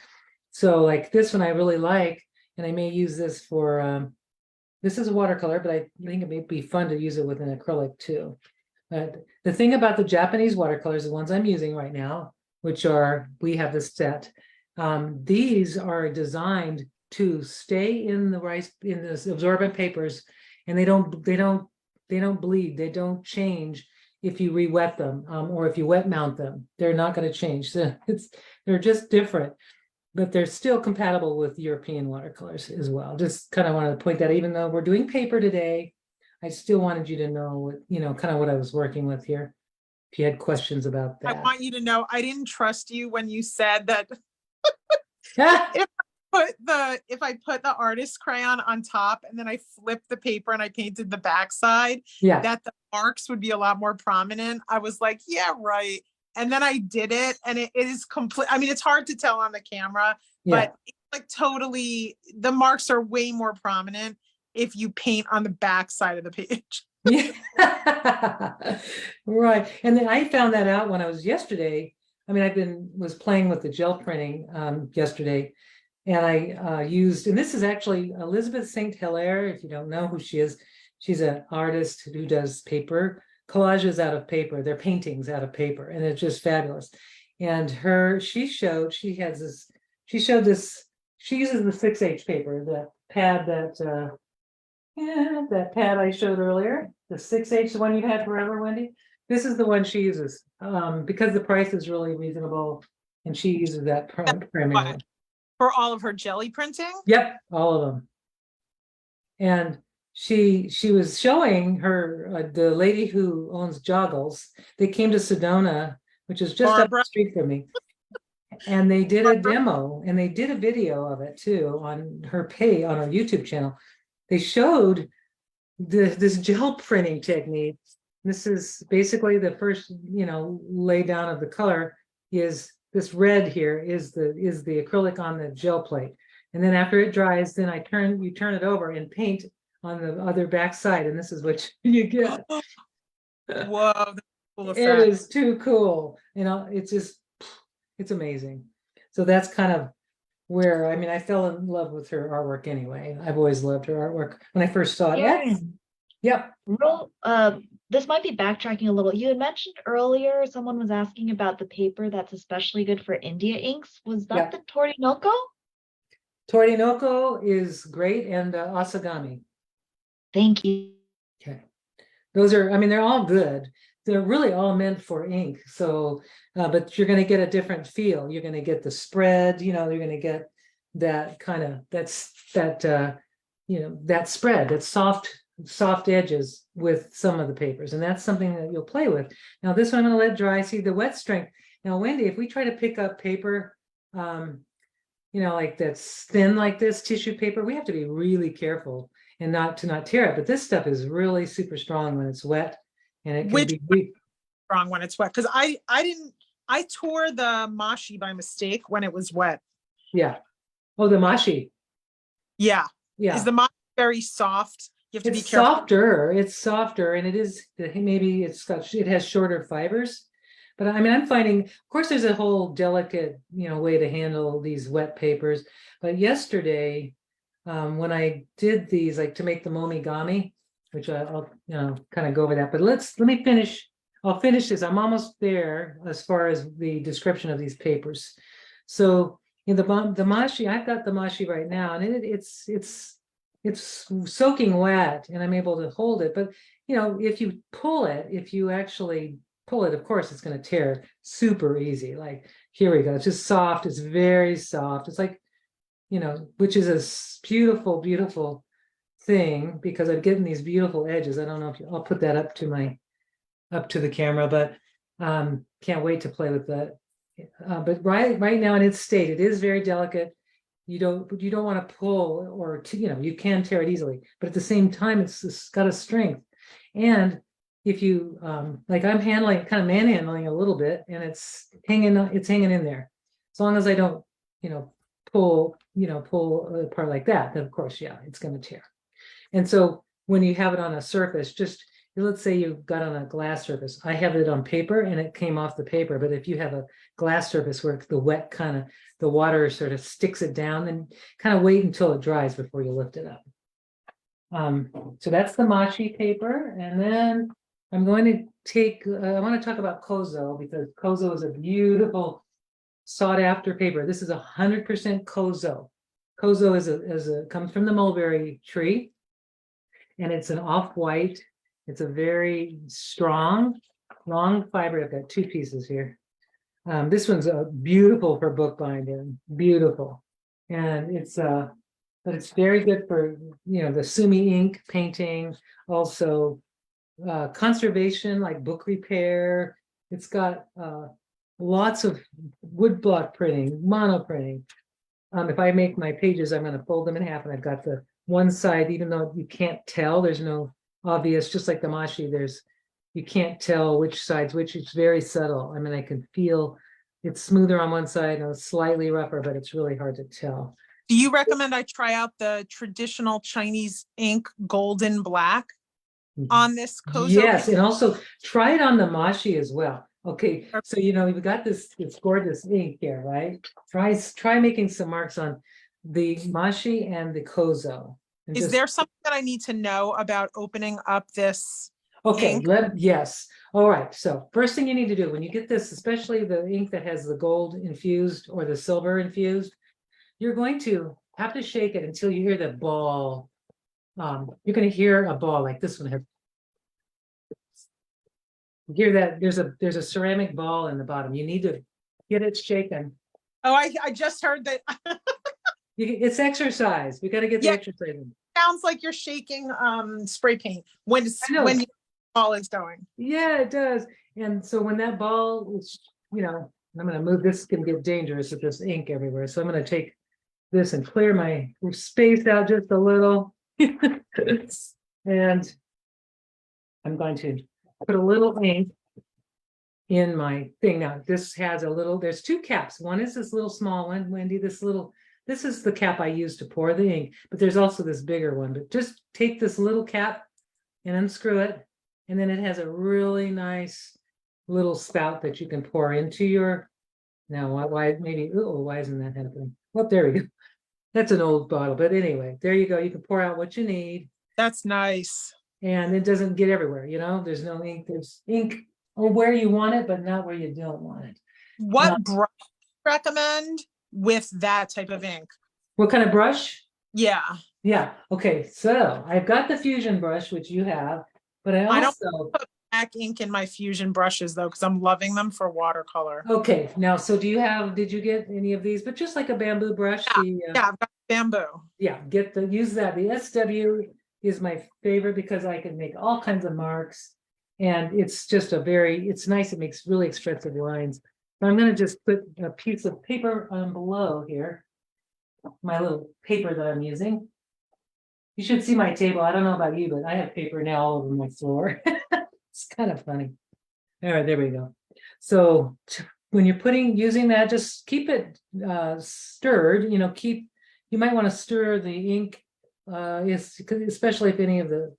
Speaker 2: So like this one I really like, and I may use this for, this is a watercolor, but I think it may be fun to use it with an acrylic too. The thing about the Japanese watercolors, the ones I'm using right now, which are, we have this set, these are designed to stay in the rice, in this absorbent papers, and they don't bleed, they don't change if you re-wet them, or if you wet mount them. They're not going to change. So they're just different, but they're still compatible with European watercolors as well. Just kind of wanted to point that, even though we're doing paper today, I still wanted you to know what, you know, kind of what I was working with here. If you had questions about
Speaker 3: I
Speaker 2: that.
Speaker 3: want you to know I didn't trust you when you said that
Speaker 2: Ah,
Speaker 3: if I put the artist crayon on top and then I flipped the paper and I painted the backside,
Speaker 2: yeah,
Speaker 3: that the marks would be a lot more prominent. I was like, yeah, right. And then I did it, and it is complete. I mean, it's hard to tell on the camera,
Speaker 2: yeah.
Speaker 3: but it's like totally, the marks are way more prominent if you paint on the back side of the page.
Speaker 2: Yeah. Right. And then I found that out when I was yesterday. I mean, was playing with the gel printing yesterday, and I used, and this is actually Elizabeth St. Hilaire, if you don't know who she is. She's an artist who does paper collages out of paper. They're paintings out of paper, and it's just fabulous. And she showed this, she uses the 6H paper, the pad that that pad I showed earlier, the 6H, the one you've had forever, Wendy. This is the one she uses, because the price is really reasonable, and she uses that primarily.
Speaker 3: For all of her jelly printing?
Speaker 2: Yep, all of them. And she was showing her, the lady who owns Joggles. They came to Sedona, which is just up the street from me, and they did a demo, and they did a video of it too on her page, on her YouTube channel. They showed this gel printing technique. This is basically the first, you know, lay down of the color. Is this red here is the acrylic on the gel plate, and then after it dries, then you turn it over and paint on the other back side, and this is what you get.
Speaker 3: Whoa, that's cool effect.
Speaker 2: It is too cool. You know, it's amazing. So that's kind of where, I mean, I fell in love with her artwork anyway. I've always loved her artwork when I first saw it.
Speaker 1: Aaron,
Speaker 2: Yep.
Speaker 1: this might be backtracking a little. You had mentioned earlier someone was asking about the paper that's especially good for India inks. Was that the Torinoko?
Speaker 2: Torinoko is great, and Asagami.
Speaker 1: Thank you.
Speaker 2: Okay. Those are, I mean, they're all good. They're really all meant for ink. So, but you're going to get a different feel. You're going to get the spread, you know, you're going to get that kind of, you know, that spread, that soft edges with some of the papers. And that's something that you'll play with. Now, this one I'm going to let dry. See the wet strength. Now, Wendy, if we try to pick up paper, you know, like that's thin like this tissue paper, we have to be really careful and not tear it. But this stuff is really super strong when it's wet, and it can be
Speaker 3: strong when it's wet. Because I tore the Mashi by mistake when it was wet.
Speaker 2: Yeah. Oh, the Mashi.
Speaker 3: Yeah.
Speaker 2: Yeah.
Speaker 3: Is the Mashi very soft? You have to be
Speaker 2: It's
Speaker 3: careful.
Speaker 2: softer. It's softer, and it is, maybe it has shorter fibers. But I mean, I'm finding, of course, there's a whole delicate, you know, way to handle these wet papers. But yesterday, when I did these, like to make the momigami, which I'll you know, kind of go over that. But let me finish. I'll finish this. I'm almost there as far as the description of these papers. So in the Mashi, I've got the Mashi right now, and it's soaking wet, and I'm able to hold it. But you know, if you actually pull it, of course, it's going to tear super easy. Like here we go. It's just soft. It's very soft. It's like, you know, which is a beautiful, beautiful thing, because I'm getting these beautiful edges. I don't know if I'll put that up to my up to the camera, but can't wait to play with that. But right now in its state, it is very delicate. You don't want to pull or you can tear it easily, but at the same time, it's got a strength. And if you like, I'm handling, kind of manhandling a little bit, and it's hanging in there. As long as I don't, pull apart like that, then of course, yeah, it's going to tear. And so when you have it on a surface, just let's say you've got on a glass surface. I have it on paper and it came off the paper. But if you have a glass surface where the wet the water sort of sticks it down, then kind of wait until it dries before you lift it up. So that's the Mashi paper. And then I'm going to take, I want to talk about Kozo, because Kozo is a beautiful sought after paper. This is 100% Kozo. Kozo comes from the mulberry tree, and it's an off-white. It's a very strong, long fiber. I've got two pieces here. This one's beautiful for bookbinding, beautiful. And but it's very good for, the sumi ink painting, also conservation, like book repair. It's got lots of woodblock printing, mono printing. If I make my pages, I'm going to fold them in half, and I've got the one side, even though you can't tell, there's no obvious, just like the Mashi, you can't tell which side's which. It's very subtle. I mean, I can feel it's smoother on one side and it's slightly rougher, but it's really hard to tell.
Speaker 3: Do you recommend I try out the traditional Chinese ink golden black on this Kozo?
Speaker 2: Yes, and also try it on the Mashi as well. Okay, so you've got this gorgeous ink here, right? Try making some marks on the Mashi and the Kozo.
Speaker 3: Is there something that I need to know about opening up this?
Speaker 2: Okay, yes. All right. So first thing you need to do when you get this, especially the ink that has the gold infused or the silver infused, you're going to have to shake it until you hear the ball. You're going to hear a ball like this one. You hear that there's a ceramic ball in the bottom. You need to get it shaken.
Speaker 3: Oh, I just heard that.
Speaker 2: It's exercise. We got to get the exercise in.
Speaker 3: Sounds like you're shaking spray paint when the ball is going.
Speaker 2: Yeah, it does. And so when that ball is, I'm going to move. This can get dangerous with this ink everywhere. So I'm going to take this and clear my space out just a little. And I'm going to put a little ink in my thing. Now, this has there's two caps. One is this little small one, Wendy, this is the cap I use to pour the ink, but there's also this bigger one. But just take this little cap and unscrew it. And then it has a really nice little spout that you can pour into your, now why isn't that happening? Well, there we go. That's an old bottle, but anyway, there you go. You can pour out what you need.
Speaker 3: That's nice.
Speaker 2: And it doesn't get everywhere, there's no ink. There's ink where you want it, but not where you don't want it.
Speaker 3: What brush do you recommend with that type of ink?
Speaker 2: What kind of brush?
Speaker 3: Yeah.
Speaker 2: Okay, so I've got the Fusion brush, which you have, but I
Speaker 3: don't put black ink in my Fusion brushes though, because I'm loving them for watercolor.
Speaker 2: Okay, now, so did you get any of these? But just like a bamboo brush.
Speaker 3: Yeah, I've got bamboo.
Speaker 2: Yeah, use that. The SW is my favorite because I can make all kinds of marks, and it's just it's nice. It makes really expressive lines. So I'm going to just put a piece of paper on below here, my little paper that I'm using. You should see my table. I don't know about you, but I have paper now all over my floor. It's kind of funny. All right, there we go. So when you're using that, just keep it stirred. You might want to stir the ink, especially if any of the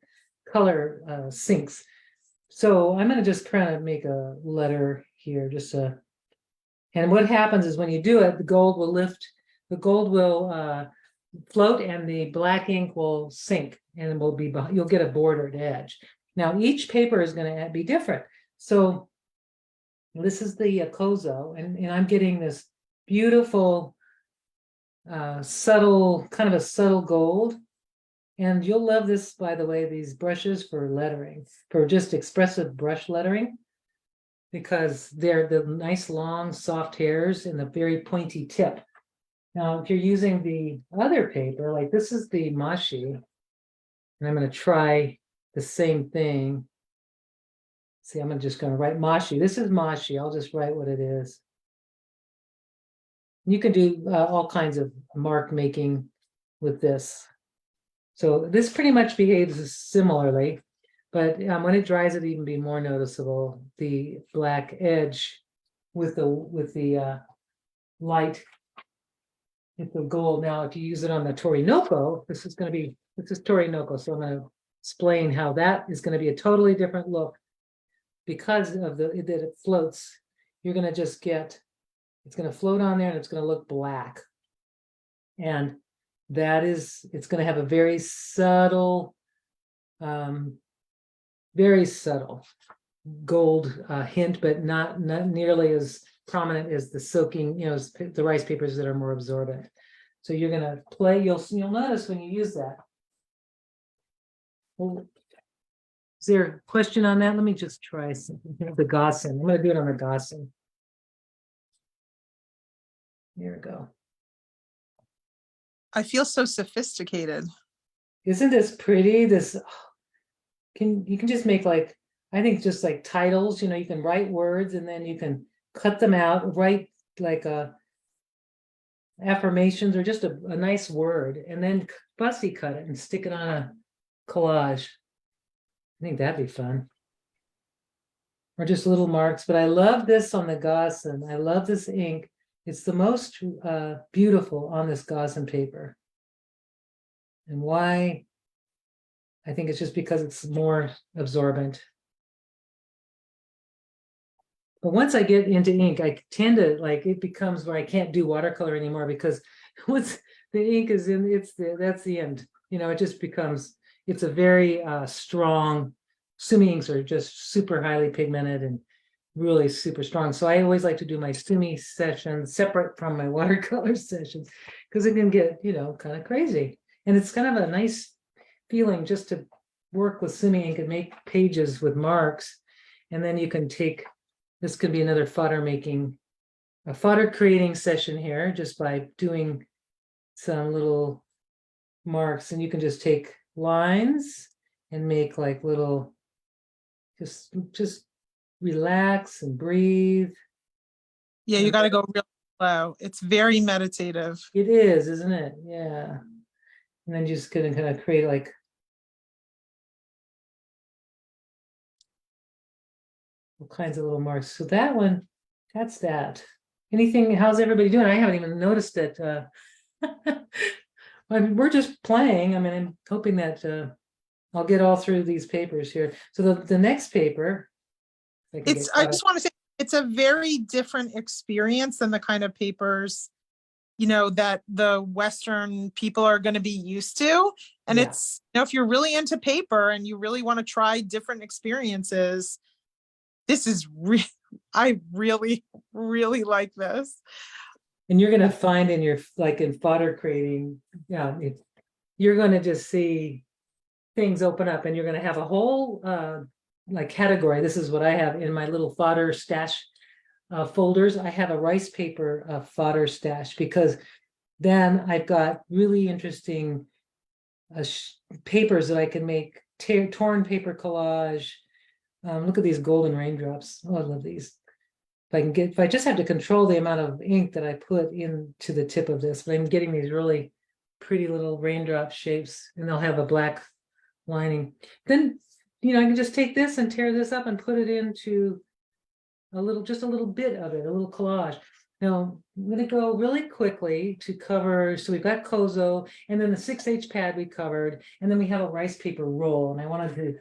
Speaker 2: color sinks. So I'm going to just kind of make a letter here, and what happens is when you do it, the gold will float, and the black ink will sink, and you'll get a bordered edge. Now each paper is going to be different. So this is the Kozo, and I'm getting this beautiful subtle, kind of a subtle gold. And you'll love this, by the way, these brushes for lettering, for just expressive brush lettering, because they're the nice long soft hairs and the very pointy tip. Now, if you're using the other paper, like this is the Mashi, and I'm going to try the same thing. See, I'm just gonna write Mashi. This is Mashi. I'll just write what it is. You can do all kinds of mark making with this. So this pretty much behaves similarly, but when it dries, it'll even be more noticeable. The black edge with the light, with the gold. Now, if you use it on the Torinoko, this is Torinoko. So I'm going to explain how that is going to be a totally different look because of that it floats. You're going to just get, it's going to float on there and it's going to look black. And it's going to have a very subtle gold hint, but not nearly as prominent as the silking, as the rice papers that are more absorbent. So you're going to play, you'll notice when you use that. Well, is there a question on that? Let me just try something. The Gasen. I'm going to do it on the Gasen. Here we go.
Speaker 3: I feel so sophisticated.
Speaker 2: Isn't this pretty? You can just make like, I think just like titles, you can write words and then you can cut them out, write like affirmations or just a nice word, and then fussy cut it and stick it on a collage. I think that'd be fun. Or just little marks, but I love this on the Gasen. I love this ink. It's the most beautiful on this Gasen paper. And why? I think it's just because it's more absorbent. But once I get into ink, I tend to it becomes where I can't do watercolor anymore because once the ink is in, that's the end. It just becomes, it's a very strong, sumi inks are just super highly pigmented and really super strong. So I always like to do my sumi sessions separate from my watercolor sessions because it can get, kind of crazy. And it's kind of a nice feeling just to work with sumi ink and make pages with marks. And then you can take, this could be another a fodder creating session here just by doing some little marks. And you can just take lines and make like little, just relax and breathe.
Speaker 3: Yeah, you got to go real slow. It's very meditative.
Speaker 2: It is, isn't it? Yeah. And then just gonna kind of create like all kinds of little marks. So that one, that's that. Anything, how's everybody doing? I haven't even noticed it. We're just playing. I'm hoping that I'll get all through these papers here. So the next paper,
Speaker 3: I just want to say it's a very different experience than the kind of papers, that the Western people are going to be used to. And it's, if you're really into paper and you really want to try different experiences, this is I really, really like this.
Speaker 2: And you're going to find in your, in fodder creating, you're going to just see things open up and you're going to have a whole category. This is what I have in my little fodder stash folders. I have a rice paper fodder stash because then I've got really interesting papers that I can make, torn paper collage. Look at these golden raindrops. Oh, I love these. If I just have to control the amount of ink that I put into the tip of this, but I'm getting these really pretty little raindrop shapes and they'll have a black lining. Then, I can just take this and tear this up and put it into just a little bit of it, a little collage. Now, I'm going to go really quickly to cover, so we've got Kozo, and then the 6H pad we covered, and then we have a rice paper roll, and I wanted to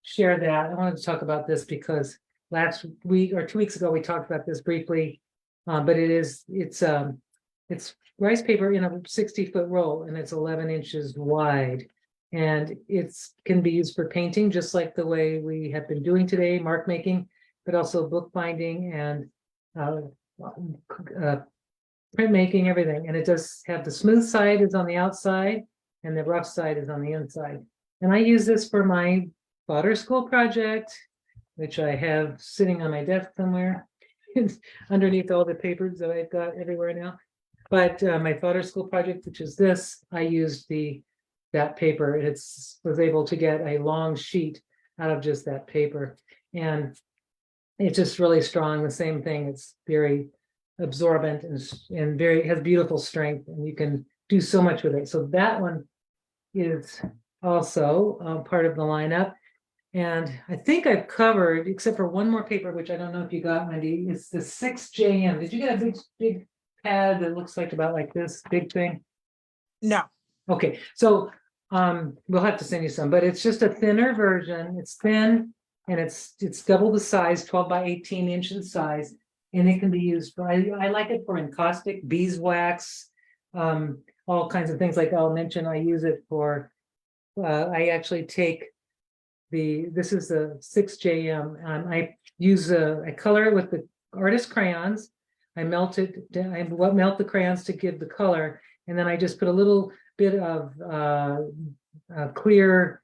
Speaker 2: share that. I wanted to talk about this because last week or 2 weeks ago, we talked about this briefly, but it's rice paper in a 60-foot roll, and it's 11 inches wide. And it can be used for painting, just like the way we have been doing today, mark making, but also bookbinding and printmaking, everything. And it does have the smooth side is on the outside and the rough side is on the inside. And I use this for my fodder school project, which I have sitting on my desk somewhere underneath all the papers that I've got everywhere now. But my fodder school project, which is this, I used that paper. Was able to get a long sheet out of just that paper. And it's just really strong. The same thing. It's very absorbent and very has beautiful strength, and you can do so much with it. So that one is also part of the lineup. And I think I've covered, except for one more paper, which I don't know if you got, Wendy. It's the 6JM. Did you get a big pad that looks like about like this big thing?
Speaker 3: No.
Speaker 2: Okay, so we'll have to send you some, but it's just a thinner version. It's thin and it's double the size, 12 by 18 inch in size, and it can be used for. I like it for encaustic, beeswax, all kinds of things. Like I'll mention, I use it for. I actually take this is the 6JM. I color it with the artist crayons. I melt the crayons to give the color, and then I just put a little bit of clear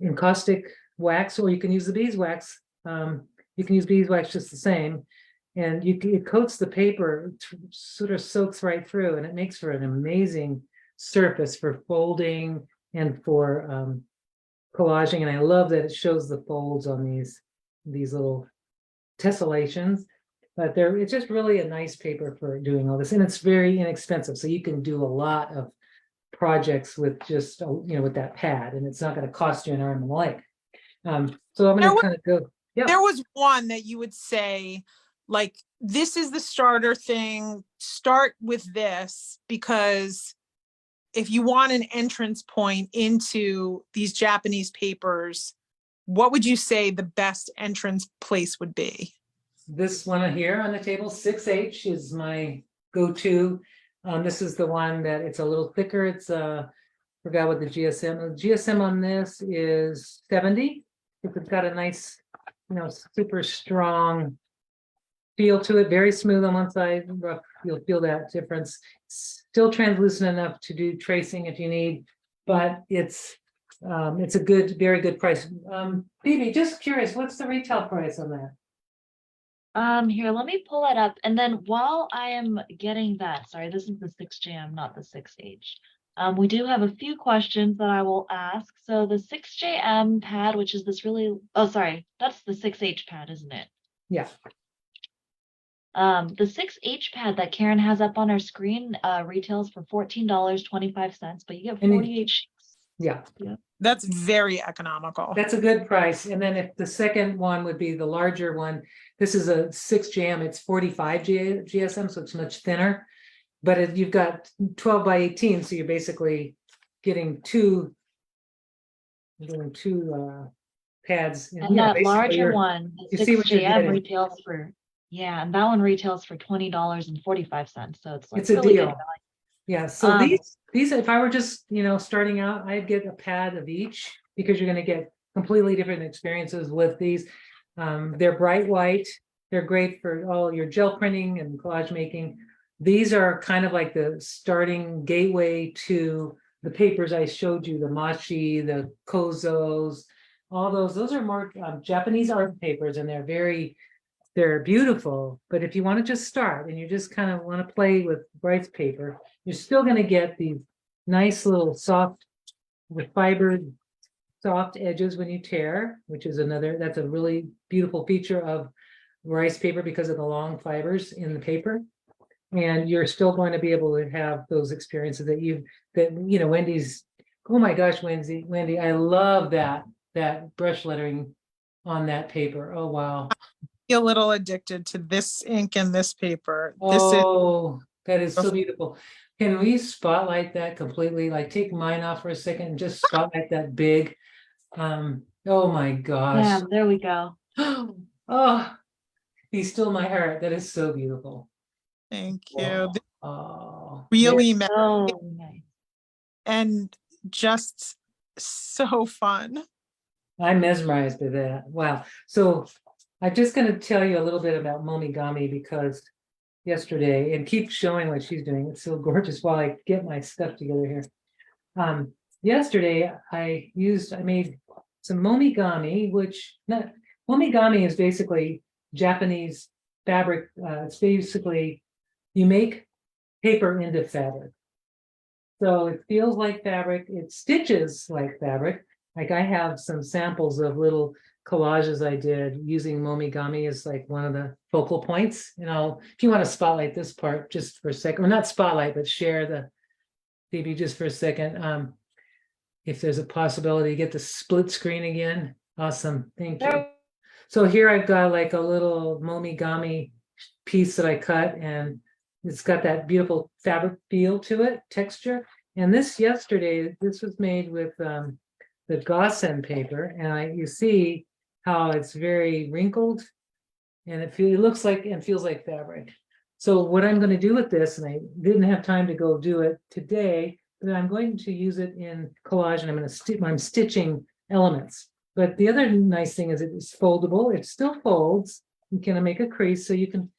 Speaker 2: encaustic wax, or you can use the beeswax. You can use beeswax just the same, and it coats the paper, sort of soaks right through, and it makes for an amazing surface for folding and for collaging. And I love that it shows the folds on these little tessellations. But it's just really a nice paper for doing all this, and it's very inexpensive. So you can do a lot of projects with just with that pad, and it's not going to cost you an arm and a leg. So I'm going to kind of go. Yeah.
Speaker 3: There was one that you would say, like, this is the starter thing. Start with this, because if you want an entrance point into these Japanese papers, what would you say the best entrance place would be?
Speaker 2: This one here on the table, 6H, is my go-to. This is the one that it's a little thicker. It's forgot what the GSM. The GSM on this is 70. It's got a nice, super strong feel to it. Very smooth on one side, rough. You'll feel that difference. Still translucent enough to do tracing if you need, but it's a very good price. Phoebe, just curious, what's the retail price on that?
Speaker 1: Here, let me pull it up. And then while I am getting that, sorry, this is the 6JM, not the 6H. We do have a few questions that I will ask. So the 6JM pad, which is this really, oh, sorry, that's the 6H pad, isn't it?
Speaker 2: Yeah.
Speaker 1: The 6H pad that Karen has up on our screen retails for $14.25, but you get 48 sheets.
Speaker 2: Yeah.
Speaker 3: That's very economical.
Speaker 2: That's a good price. And then if the second one would be the larger one, this is a 6JM, it's 45 GSM, so it's much thinner. But you've got 12 by 18, so you're basically getting two pads.
Speaker 1: And that larger one, the
Speaker 2: you see what you're
Speaker 1: 6JM
Speaker 2: getting.
Speaker 1: retails for, yeah, and that one retails for $20.45. So it's like
Speaker 2: It's a
Speaker 1: really
Speaker 2: deal.
Speaker 1: good value.
Speaker 2: Yeah, so these, if I were just, starting out, I'd get a pad of each, because you're going to get completely different experiences with these. They're bright white. They're great for all your gel printing and collage making. These are kind of like the starting gateway to the papers I showed you, the Mashi, the Kozos, all those are more Japanese art papers, and they're beautiful. But if you want to just start and you just kind of want to play with Bryce paper, you're still going to get these nice little soft, with fibered soft edges when you tear, which is that's a really beautiful feature of rice paper because of the long fibers in the paper. And you're still going to be able to have those experiences that Wendy's, oh my gosh, Wendy, I love that brush lettering on that paper. Oh, wow.
Speaker 3: A little addicted to this ink and this paper.
Speaker 2: That is so beautiful. Can we spotlight that completely? Like, take mine off for a second and just spotlight that big. Oh my gosh.
Speaker 1: Yeah, there we go.
Speaker 2: Oh, he's still my heart. That is so beautiful.
Speaker 3: Thank you.
Speaker 2: Oh,
Speaker 3: really
Speaker 1: so nice.
Speaker 3: And just so fun.
Speaker 2: I'm mesmerized by that. Wow. So I'm just going to tell you a little bit about Momigami, because yesterday, and keep showing what she's doing. It's so gorgeous while I get my stuff together here. Yesterday, I made some Momigami, Momigami is basically Japanese fabric. It's basically, you make paper into fabric. So it feels like fabric, it stitches like fabric. Like I have some samples of little collages I did using Momigami as like one of the focal points. You know, if you want to spotlight this part just for a second, or not spotlight, but share the maybe just for a second. If there's a possibility to get the split screen again. Awesome, thank you. So here I've got like a little Momigami piece that I cut, and it's got that beautiful fabric feel to it, texture. And this was made with the Gasen paper, and you see how it's very wrinkled, and it looks like and feels like fabric. So what I'm going to do with this, and I didn't have time to go do it today, but I'm going to use it in collage, and I'm stitching elements. But the other nice thing is it's foldable. It still folds. You can make a crease, so you can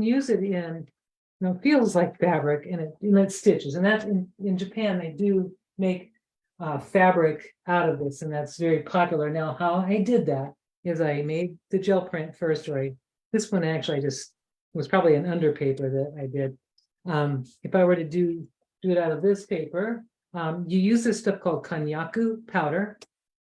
Speaker 2: use it in, feels like fabric, and it stitches. And that's in Japan, they do make fabric out of this, and that's very popular. Now, how I did that is I made the gel print first, this one actually just was probably an underpaper that I did. If I were to do it out of this paper, you use this stuff called konyaku powder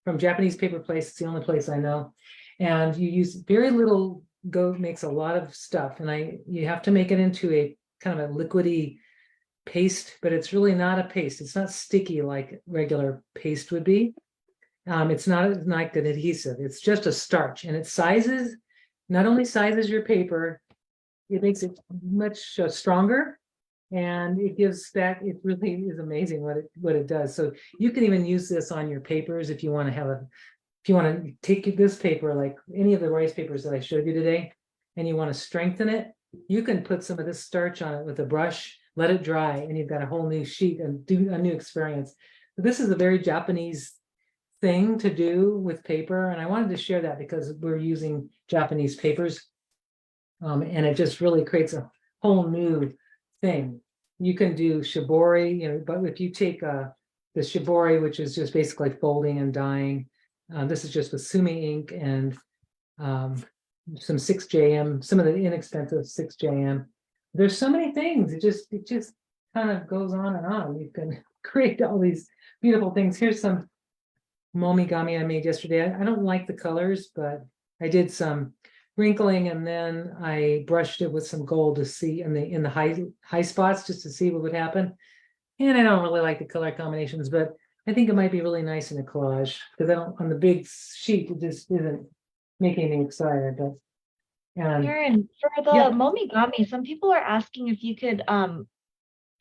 Speaker 2: from Japanese paper place. It's the only place I know. And you use very little. Go makes a lot of stuff, and you have to make it into a kind of a liquidy paste, but it's really not a paste. It's not sticky like regular paste would be. It's not like an adhesive. It's just a starch, and it not only sizes your paper, it makes it much stronger, and it gives back. It really is amazing what it does. So you can even use this on your papers if you want to take this paper, like any of the rice papers that I showed you today, and you want to strengthen it, you can put some of this starch on it with a brush, let it dry, and you've got a whole new sheet and do a new experience. So this is a very Japanese thing to do with paper, and I wanted to share that because we're using Japanese papers, and it just really creates a whole new thing. You can do shibori, but if you take the shibori, which is just basically folding and dyeing, this is just with sumi ink and some 6JM, some of the inexpensive 6JM. There's so many things. It just kind of goes on and on. You can create all these beautiful things. Here's some Momigami I made yesterday. I don't like the colors, but I did some wrinkling, and then I brushed it with some gold to see in the high spots, just to see what would happen. And I don't really like the color combinations, but I think it might be really nice in a collage, because on the big sheet, it just isn't making me excited. But
Speaker 1: Karen, for the Momigami, some people are asking if you could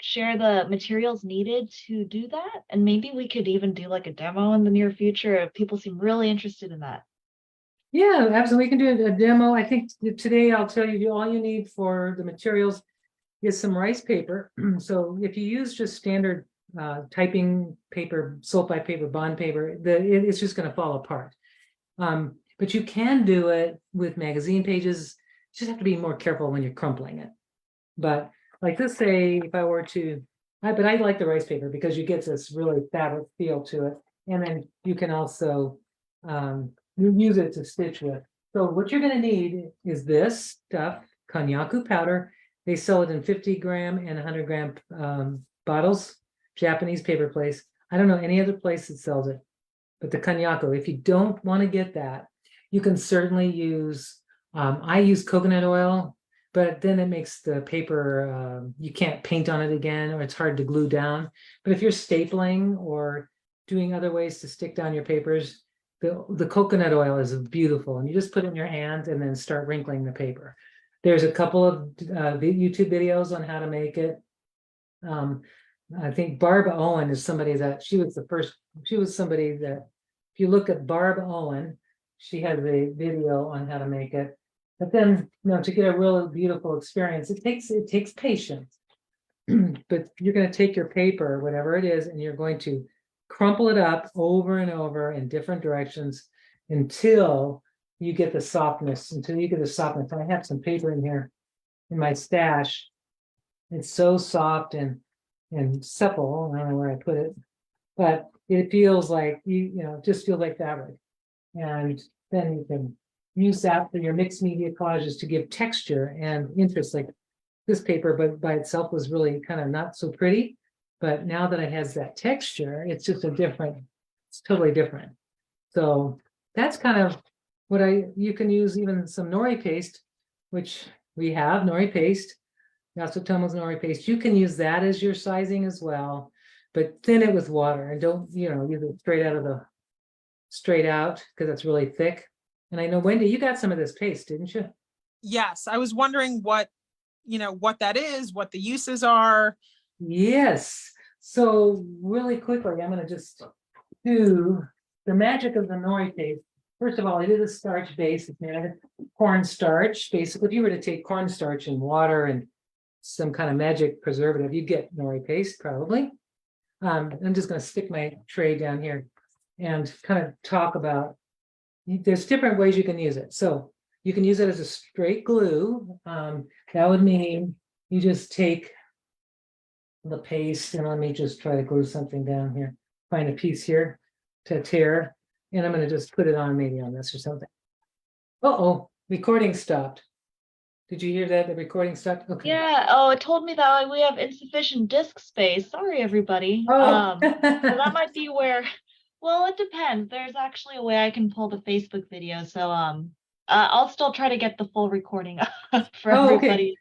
Speaker 1: share the materials needed to do that, and maybe we could even do like a demo in the near future if people seem really interested in that.
Speaker 2: Yeah, absolutely. We can do a demo. I think today I'll tell you all you need for the materials is some rice paper. So if you use just standard typing paper, sulfite paper, bond paper, it's just going to fall apart. But you can do it with magazine pages. You just have to be more careful when you're crumpling it. But like this, say if I were to, but I like the rice paper because you get this really fabric feel to it, and then you can also use it to stitch with. So what you're going to need is this stuff, konyaku powder. They sell it in 50-gram and 100-gram bottles. Japanese paper place. I don't know any other place that sells it, but the konyaku. If you don't want to get that, you can certainly use. I use coconut oil, but then it makes the paper. You can't paint on it again, or it's hard to glue down. But if you're stapling or doing other ways to stick down your papers, the coconut oil is beautiful, and you just put it in your hand and then start wrinkling the paper. There's a couple of YouTube videos on how to make it. I think Barb Owen is somebody that she was somebody that, if you look at Barb Owen, she has a video on how to make it. But then, to get a real beautiful experience, it takes patience. But you're going to take your paper, whatever it is, and you're going to crumple it up over and over in different directions until you get the softness, I have some paper in here in my stash. It's so soft and supple. I don't know where I put it, but it feels like just feels like fabric. And then you can use that for your mixed media collages to give texture and interest. Like this paper, but by itself was really kind of not so pretty. But now that it has that texture, it's just it's totally different. So that's kind of you can use even some nori paste, which we have nori paste, Yasutomo's nori paste. You can use that as your sizing as well, but thin it with water and don't, use it straight out because it's really thick. And I know, Wendy, you got some of this paste, didn't you?
Speaker 3: Yes, I was wondering what that is, what the uses are.
Speaker 2: Yes. So really quickly, I'm going to just do the magic of the nori paste. First of all, it is a starch base. It's made out of cornstarch. Basically, if you were to take cornstarch and water and some kind of magic preservative, you'd get nori paste probably. I'm just going to stick my tray down here and kind of talk about, there's different ways you can use it. So you can use it as a straight glue. That would mean you just take the paste, and let me just try to glue something down here. Find a piece here to tear, and I'm going to just put it on maybe on this or something. Uh-oh, recording stopped. Did you hear that? The recording stopped? Okay.
Speaker 1: Yeah. Oh, it told me that we have insufficient disk space. Sorry, everybody.
Speaker 2: Oh.
Speaker 1: So that might be where. Well, it depends. There's actually a way I can pull the Facebook video. So I'll still try to get the full recording up for
Speaker 2: Oh, okay.
Speaker 1: everybody.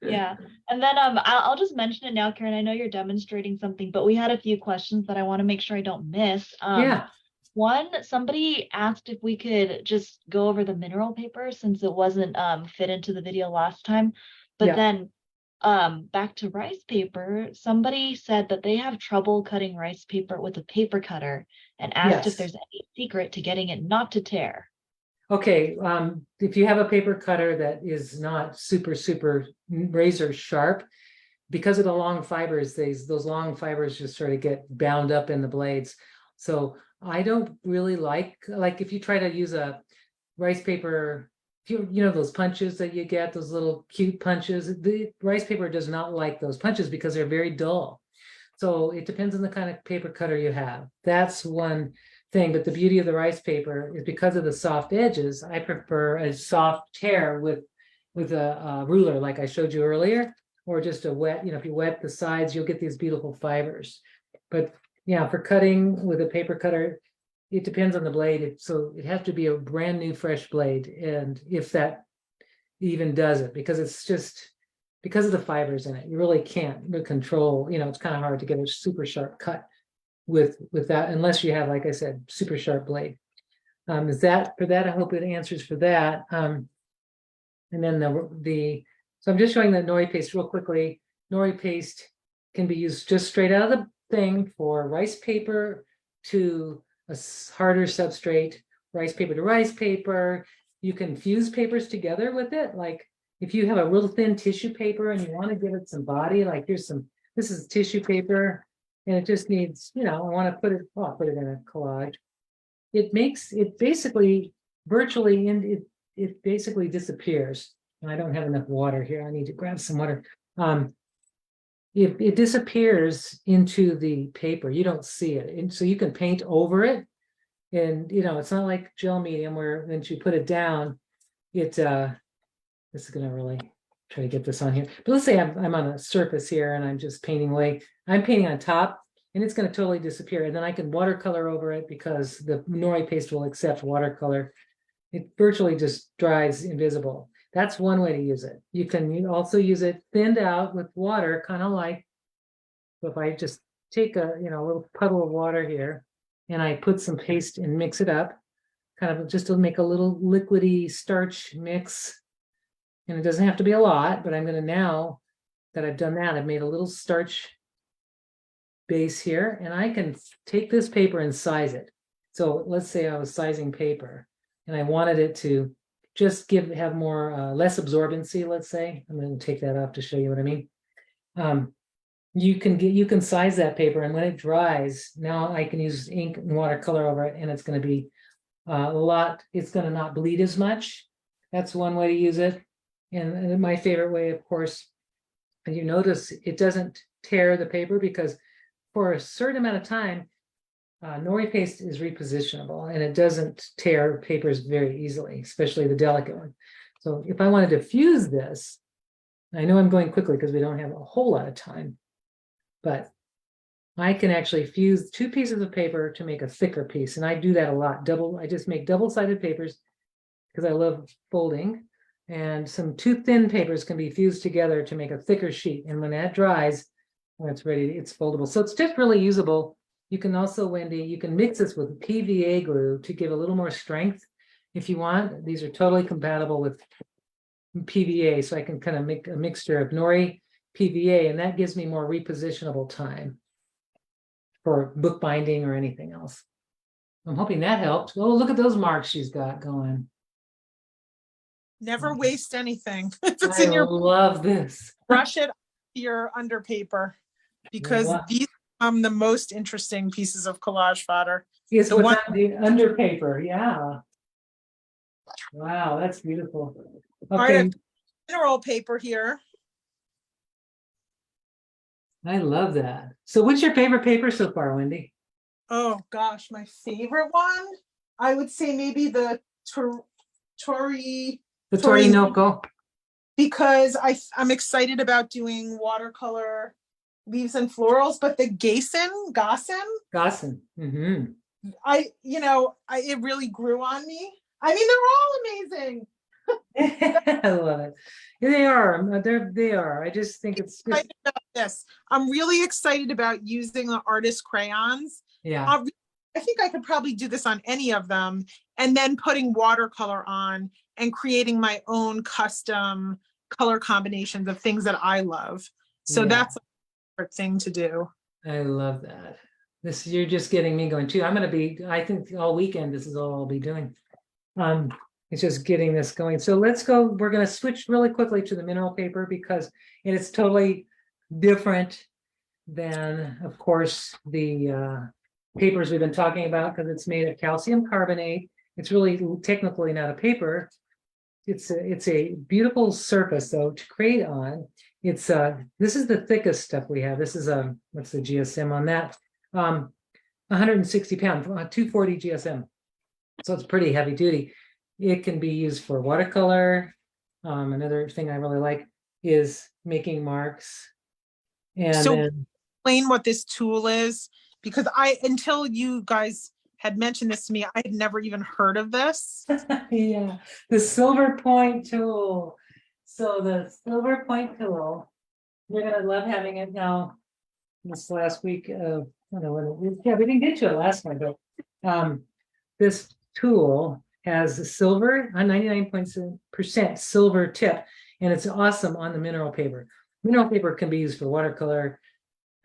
Speaker 1: Yeah. And then I'll just mention it now, Karen. I know you're demonstrating something, but we had a few questions that I want to make sure I don't miss.
Speaker 2: Yeah.
Speaker 1: One, somebody asked if we could just go over the mineral paper since it wasn't fit into the video last time. But
Speaker 2: Yeah.
Speaker 1: then back to rice paper, somebody said that they have trouble cutting rice paper with a paper cutter and asked if
Speaker 2: Yes.
Speaker 1: there's any secret to getting it not to tear.
Speaker 2: Okay, if you have a paper cutter that is not super razor sharp, because of the long fibers, those long fibers just sort of get bound up in the blades. So I don't really like if you try to use a rice paper, you know those punches that you get, those little cute punches, the rice paper does not like those punches because they're very dull. So it depends on the kind of paper cutter you have. That's one thing, but the beauty of the rice paper is because of the soft edges, I prefer a soft tear with a ruler like I showed you earlier, or just a wet, if you wet the sides, you'll get these beautiful fibers. But yeah, for cutting with a paper cutter, it depends on the blade. So it has to be a brand new fresh blade. And if that even does it, because it's just because of the fibers in it, you really can't control, it's kind of hard to get a super sharp cut with that, unless you have, like I said, super sharp blade. Is that for that? I hope it answers for that. And then so I'm just showing the nori paste real quickly. Nori paste can be used just straight out of the thing for rice paper to a harder substrate, rice paper to rice paper. You can fuse papers together with it. Like if you have a real thin tissue paper and you want to give it some body, like this is tissue paper, and it just needs, I want to I'll put it in a collage. It basically it basically disappears. And I don't have enough water here. I need to grab some water. It disappears into the paper. You don't see it. And so you can paint over it. And, it's not like gel medium where once you put it down, this is going to really try to get this on here. But let's say I'm on a surface here and I'm just painting away. I'm painting on top and it's going to totally disappear. And then I can watercolor over it because the nori paste will accept watercolor. It virtually just dries invisible. That's one way to use it. You can also use it thinned out with water, kind of like, so if I just take a little puddle of water here and I put some paste and mix it up, kind of just to make a little liquidy starch mix. And it doesn't have to be a lot, but I'm going to, now that I've done that, I've made a little starch base here, and I can take this paper and size it. So let's say I was sizing paper and I wanted it to just have more, less absorbency, let's say. I'm going to take that off to show you what I mean. You can size that paper, and when it dries, now I can use ink and watercolor over it, and it's going to be it's going to not bleed as much. That's one way to use it. And my favorite way, of course, and you notice it doesn't tear the paper because for a certain amount of time, nori paste is repositionable and it doesn't tear papers very easily, especially the delicate one. So if I wanted to fuse this, I know I'm going quickly because we don't have a whole lot of time, but I can actually fuse two pieces of paper to make a thicker piece. And I do that a lot. I just make double-sided papers because I love folding. And some two thin papers can be fused together to make a thicker sheet. And when that dries, when it's ready, it's foldable. So it's just really usable. You can also, Wendy, you can mix this with PVA glue to give a little more strength if you want. These are totally compatible with PVA, so I can kind of make a mixture of nori PVA, and that gives me more repositionable time for bookbinding or anything else. I'm hoping that helped. Oh, look at those marks she's got going.
Speaker 3: Never waste anything. If it's
Speaker 2: I
Speaker 3: in your
Speaker 2: love this.
Speaker 3: brush it to your under paper, because
Speaker 2: Wow.
Speaker 3: these the most interesting pieces of collage fodder.
Speaker 2: Yes,
Speaker 3: The
Speaker 2: what's
Speaker 3: one-
Speaker 2: on the under paper? Yeah. Wow, that's beautiful.
Speaker 3: All right,
Speaker 2: Okay,
Speaker 3: I've got mineral paper here.
Speaker 2: I love that. So what's your favorite paper so far, Wendy?
Speaker 3: Oh gosh, my favorite one, I would say maybe the Tori,
Speaker 2: The Torinoko.
Speaker 3: because I'm excited about doing watercolor leaves and florals, but the Gasen,
Speaker 2: Gasen.
Speaker 3: it really grew on me. I mean, they're all amazing.
Speaker 2: I love it. Yeah, they are. They are. I just think it's just,
Speaker 3: Excited about this. I'm really excited about using the artist crayons.
Speaker 2: yeah.
Speaker 3: I think I could probably do this on any of them, and then putting watercolor on and creating my own custom color combinations of things that I love. So
Speaker 2: Yeah.
Speaker 3: that's a favorite thing to do.
Speaker 2: I love that. You're just getting me going too. I think all weekend this is all I'll be doing. It's just getting this going. So let's go. We're going to switch really quickly to the mineral paper because it's totally different than, of course, the papers we've been talking about, because it's made of calcium carbonate. It's really technically not a paper. It's a beautiful surface though to create on. It's this is the thickest stuff we have. This is what's the GSM on that? 160 pound, 240 GSM. So it's pretty heavy duty. It can be used for watercolor. Another thing I really like is making marks. And
Speaker 3: So
Speaker 2: then
Speaker 3: explain what this tool is, because until you guys had mentioned this to me, I had never even heard of this.
Speaker 2: yeah, the silver point tool. So the silver point tool, you're gonna love having it now. This last week, I don't know when it was. Yeah, we didn't get to it last time, but this tool has a silver, a 99% silver tip, and it's awesome on the mineral paper. Mineral paper can be used for watercolor,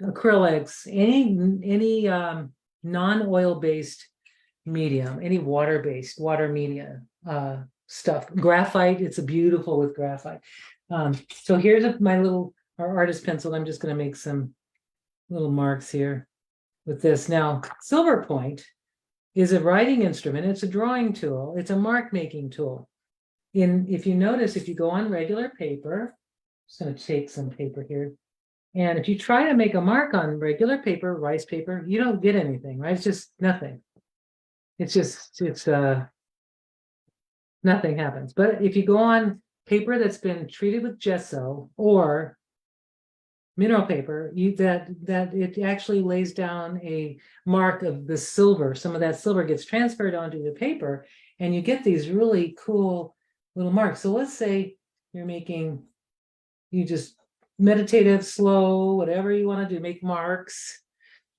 Speaker 2: acrylics, any non-oil based medium, any water-based water media stuff. Graphite, it's beautiful with graphite. So here's our artist pencil. I'm just going to make some little marks here with this. Now, silver point is a writing instrument. It's a drawing tool. It's a mark making tool. If you notice, if you go on regular paper, I'm just going to take some paper here. And if you try to make a mark on regular paper, rice paper, you don't get anything, right? It's just nothing. Nothing happens. But if you go on paper that's been treated with gesso or mineral paper, that it actually lays down a mark of the silver. Some of that silver gets transferred onto the paper, and you get these really cool little marks. So let's say you just meditative, slow, whatever you want to do, make marks.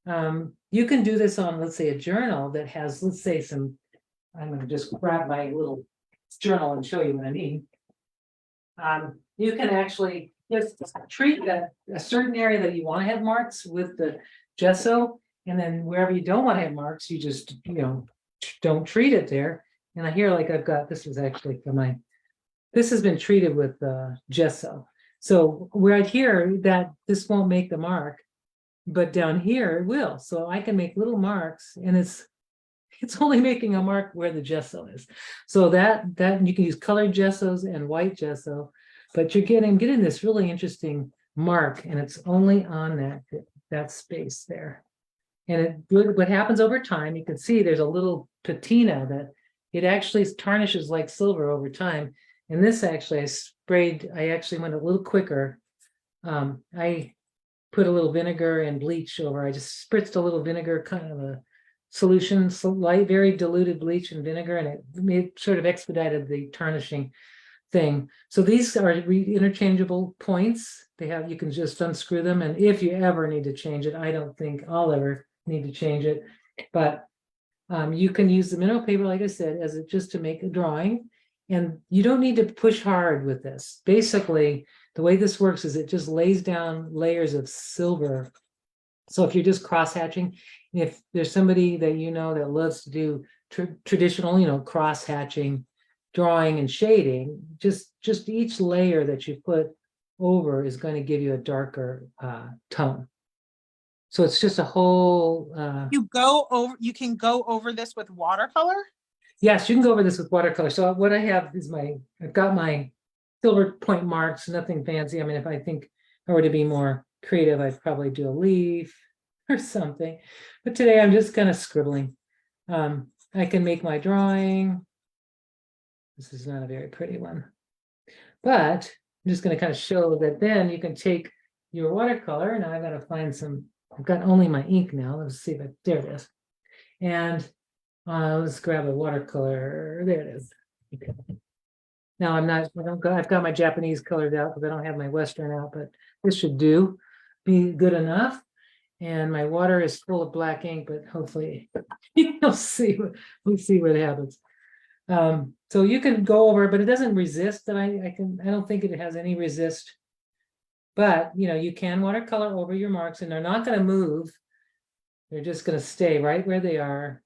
Speaker 2: You can do this on, let's say, a journal that has, let's say, I'm going to just grab my little journal and show you what I mean. You can actually just treat a certain area that you want to have marks with the gesso, and then wherever you don't want to have marks, you just, don't treat it there. And I hear like I've got, this is actually this has been treated with gesso. So right here, that this won't make the mark, but down here it will. So I can make little marks, and it's only making a mark where the gesso is. So that you can use colored gessos and white gesso, but you're getting this really interesting mark, and it's only on that space there. And what happens over time, you can see there's a little patina that it actually tarnishes like silver over time. And this actually, I actually went a little quicker. I put a little vinegar and bleach over. I just spritzed a little vinegar, kind of solution, so light, very diluted bleach and vinegar, and it sort of expedited the tarnishing thing. So these are interchangeable points. You can just unscrew them, and if you ever need to change it, I don't think I'll ever need to change it, but you can use the mineral paper, like I said, as just to make a drawing, and you don't need to push hard with this. Basically, the way this works is it just lays down layers of silver. So if you're just cross-hatching, if there's somebody that you know that loves to do traditional, cross-hatching, drawing and shading, just each layer that you put over is going to give you a darker tone. So it's just a whole.
Speaker 3: You can go over this with watercolor?
Speaker 2: Yes, you can go over this with watercolor. So what I have is I've got my silver point marks, nothing fancy. I mean, if I think I were to be more creative, I'd probably do a leaf or something. But today I'm just kind of scribbling. I can make my drawing. This is not a very pretty one, but I'm just going to kind of show that then you can take your watercolor, and I've got to find some, I've got only my ink now. Let's see if there it is. And let's grab a watercolor. There it is. Okay. Now I've got my Japanese colored out because I don't have my Western out, but this should be good enough. And my water is full of black ink, but hopefully we'll see what happens. So you can go over, but it doesn't resist. I don't think it has any resist. But you can watercolor over your marks, and they're not going to move. They're just going to stay right where they are.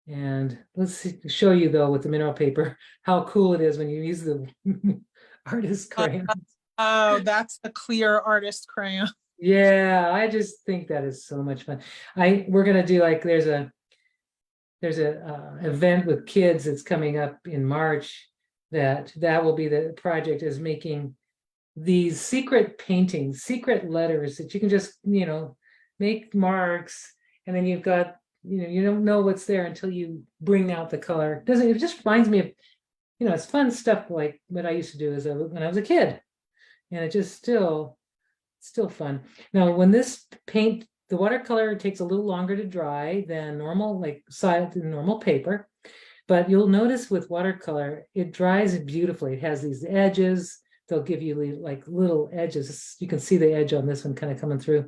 Speaker 2: And let's show you though with the mineral paper how cool it is when you use the artist crayons.
Speaker 3: Oh, that's a clear artist crayon.
Speaker 2: Yeah, I just think that is so much fun. We're gonna do there's a event with kids that's coming up in March that will be the project, is making these secret paintings, secret letters that you can just make marks, and then you've got you don't know what's there until you bring out the color. It just reminds me of it's fun stuff like what I used to do when I was a kid, and it just still fun. Now when this paint, the watercolor takes a little longer to dry than normal, normal paper, but you'll notice with watercolor it dries beautifully. It has these edges. They'll give you like little edges. You can see the edge on this one kind of coming through.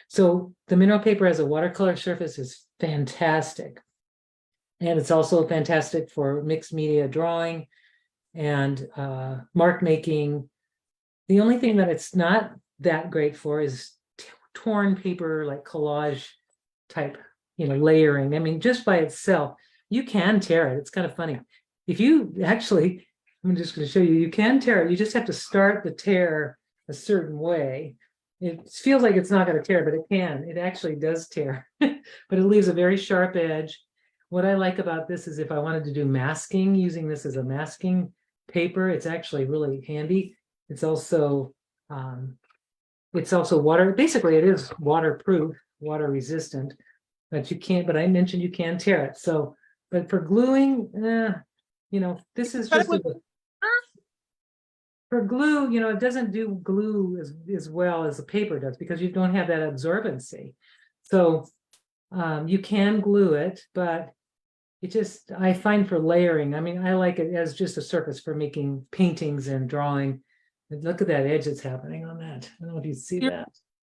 Speaker 2: So the mineral paper as a watercolor surface is fantastic, and it's also fantastic for mixed media drawing and mark making. The only thing that it's not that great for is torn paper, like collage type, layering. I mean, just by itself, you can tear it. It's kind of funny. If you actually, I'm just going to show you, you can tear it. You just have to start the tear a certain way. It feels like it's not going to tear, but it can. It actually does tear, but it leaves a very sharp edge. What I like about this is if I wanted to do masking, using this as a masking paper, it's actually really handy. It's also water. Basically, it is waterproof, water resistant, but I mentioned you can tear it. So, but for gluing, this is just for glue. It doesn't do glue as well as the paper does because you don't have that absorbency. So you can glue it, but I find for layering, I mean, I like it as just a surface for making paintings and drawing. And look at that edge that's happening on that. I don't know if you see that.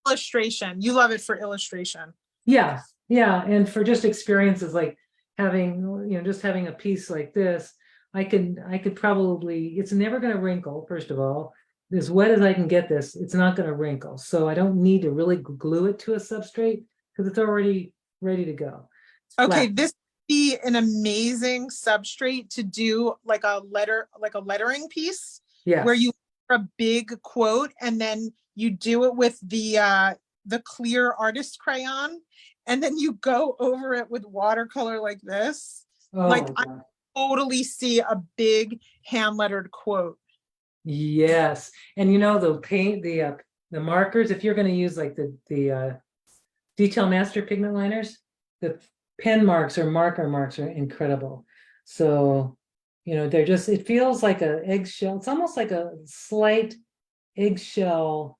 Speaker 3: Illustration. You love it for illustration.
Speaker 2: Yeah. And for just experiences like having, just having a piece like this, I could probably, it's never going to wrinkle, first of all. As wet as I can get this, it's not going to wrinkle. So I don't need to really glue it to a substrate because it's already ready to go.
Speaker 3: Okay, this would be an amazing substrate to do like a lettering piece.
Speaker 2: Yeah.
Speaker 3: Where you a big quote and then you do it with the clear artist crayon and then you go over it with watercolor like this. I totally see a big hand lettered quote.
Speaker 2: Yes. And the paint, the markers, if you're going to use like the Detail Master pigment liners, the pen marks or marker marks are incredible. So they're just, it feels like an eggshell. It's almost like a slight eggshell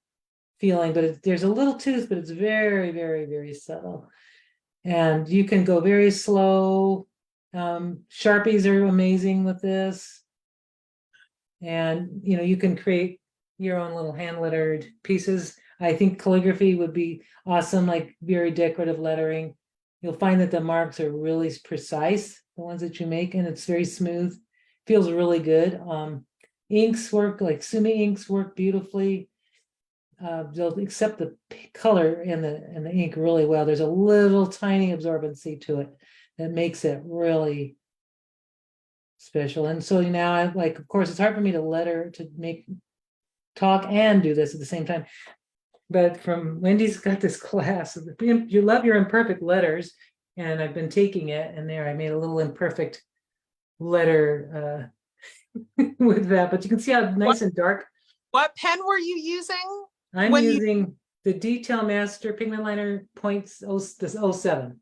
Speaker 2: feeling, but there's a little tooth, but it's very, very, very subtle. And you can go very slow. Sharpies are amazing with this. And, you know, you can create your own little hand lettered pieces. I think calligraphy would be awesome, like very decorative lettering. You'll find that the marks are really precise, the ones that you make, and it's very smooth. Feels really good. Inks work, like Sumi inks work beautifully. They'll accept the color and the ink really well. There's a little tiny absorbency to it that makes it really special. And so now I like, of course, it's hard for me to talk and do this at the same time. But from Wendy's got this class of you love your imperfect letters, and I've been taking it, and there I made a little imperfect letter with that. But you can see how nice and dark.
Speaker 3: What pen were you using?
Speaker 2: I'm using the Detail Master Pigment Liner points this 07.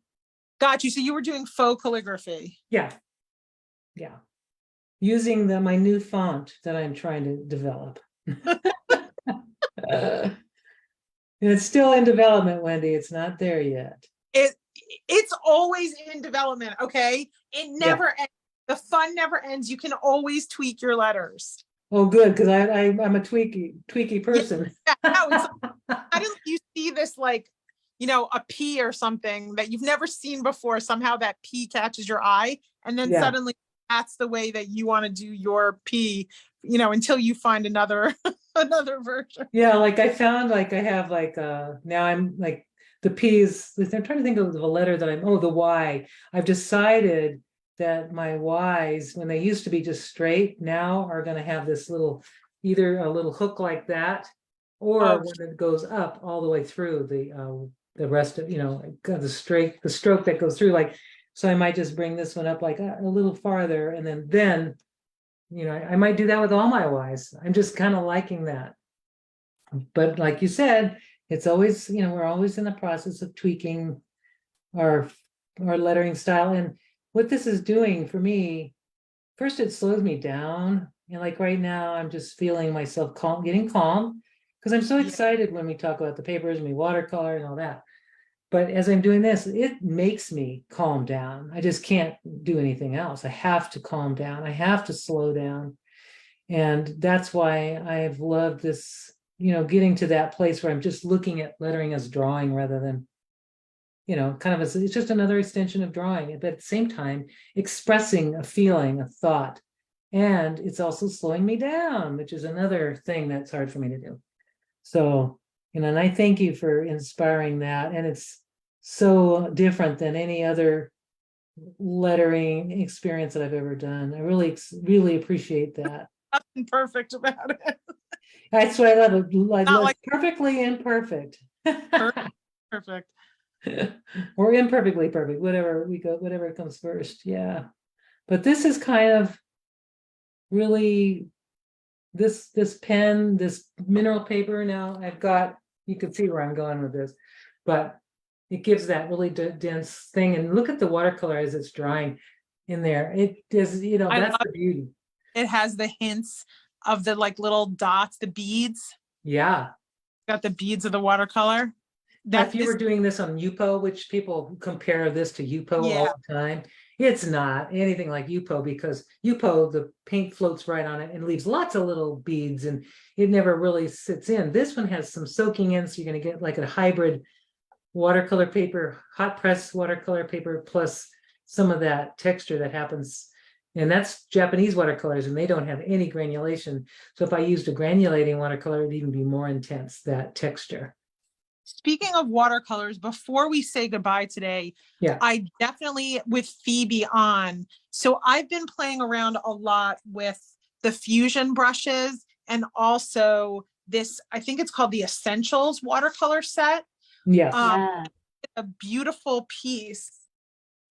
Speaker 3: Got you. So you were doing faux calligraphy.
Speaker 2: Yeah. Yeah. Using my new font that I'm trying to develop. And it's still in development, Wendy. It's not there yet.
Speaker 3: It's always in development, okay? It never ends. The fun never ends. You can always tweak your letters.
Speaker 2: Oh, good, because I'm a tweaky person.
Speaker 3: Yeah, no, it's I didn't you see this like, you know, a P or something that you've never seen before. Somehow that P catches your eye, and then suddenly that's the way that you want to do your P, you know, until you find another version.
Speaker 2: Yeah, like I found like I have like now I'm like the P's. I'm trying to think of a letter that the Y. I've decided that my Y's, when they used to be just straight, now are going to have this little, either a little hook like that, or when it goes up all the way through the rest of, you know, the stroke that goes through. Like, so I might just bring this one up like a little farther, and then you know, I might do that with all my Y's. I'm just kind of liking that. But like you said, it's always, you know, we're always in the process of tweaking our lettering style. And what this is doing for me, first it slows me down. And like right now, I'm just feeling myself getting calm, because I'm so excited when we talk about the papers and we watercolor and all that. But as I'm doing this, it makes me calm down. I just can't do anything else. I have to calm down. I have to slow down. And that's why I've loved this, you know, getting to that place where I'm just looking at lettering as drawing rather than, you know, kind of it's just another extension of drawing, but at the same time, expressing a feeling, a thought. And it's also slowing me down, which is another thing that's hard for me to do. So, you know, and I thank you for inspiring that. And it's so different than any other lettering experience that I've ever done. I really, really appreciate that.
Speaker 3: Nothing perfect about it.
Speaker 2: That's what I love it.
Speaker 3: Like
Speaker 2: perfectly imperfect.
Speaker 3: Perfect.
Speaker 2: Or imperfectly perfect, whatever comes first. Yeah. But this is kind of really this pen, this mineral paper. Now I've got, you can see where I'm going with this, but it gives that really dense thing. And look at the watercolor as it's drying in there. It is, you know, that's the beauty.
Speaker 3: It has the hints of the like little dots, the beads.
Speaker 2: Yeah.
Speaker 3: Got the beads of the watercolor.
Speaker 2: If you were doing this on Yupo, which people compare this to Yupo all the time, it's not anything like Yupo, because Yupo, the paint floats right on it and leaves lots of little beads and it never really sits in. This one has some soaking in, so you're going to get like a hybrid watercolor paper, hot press watercolor paper, plus some of that texture that happens. And that's Japanese watercolors, and they don't have any granulation. So if I used a granulating watercolor, it'd even be more intense, that texture.
Speaker 3: Speaking of watercolors, before we say goodbye today, I definitely, with Phoebe on, so I've been playing around a lot with the fusion brushes, and also this, I think it's called the Essentials watercolor set.
Speaker 2: Yes.
Speaker 3: A beautiful piece.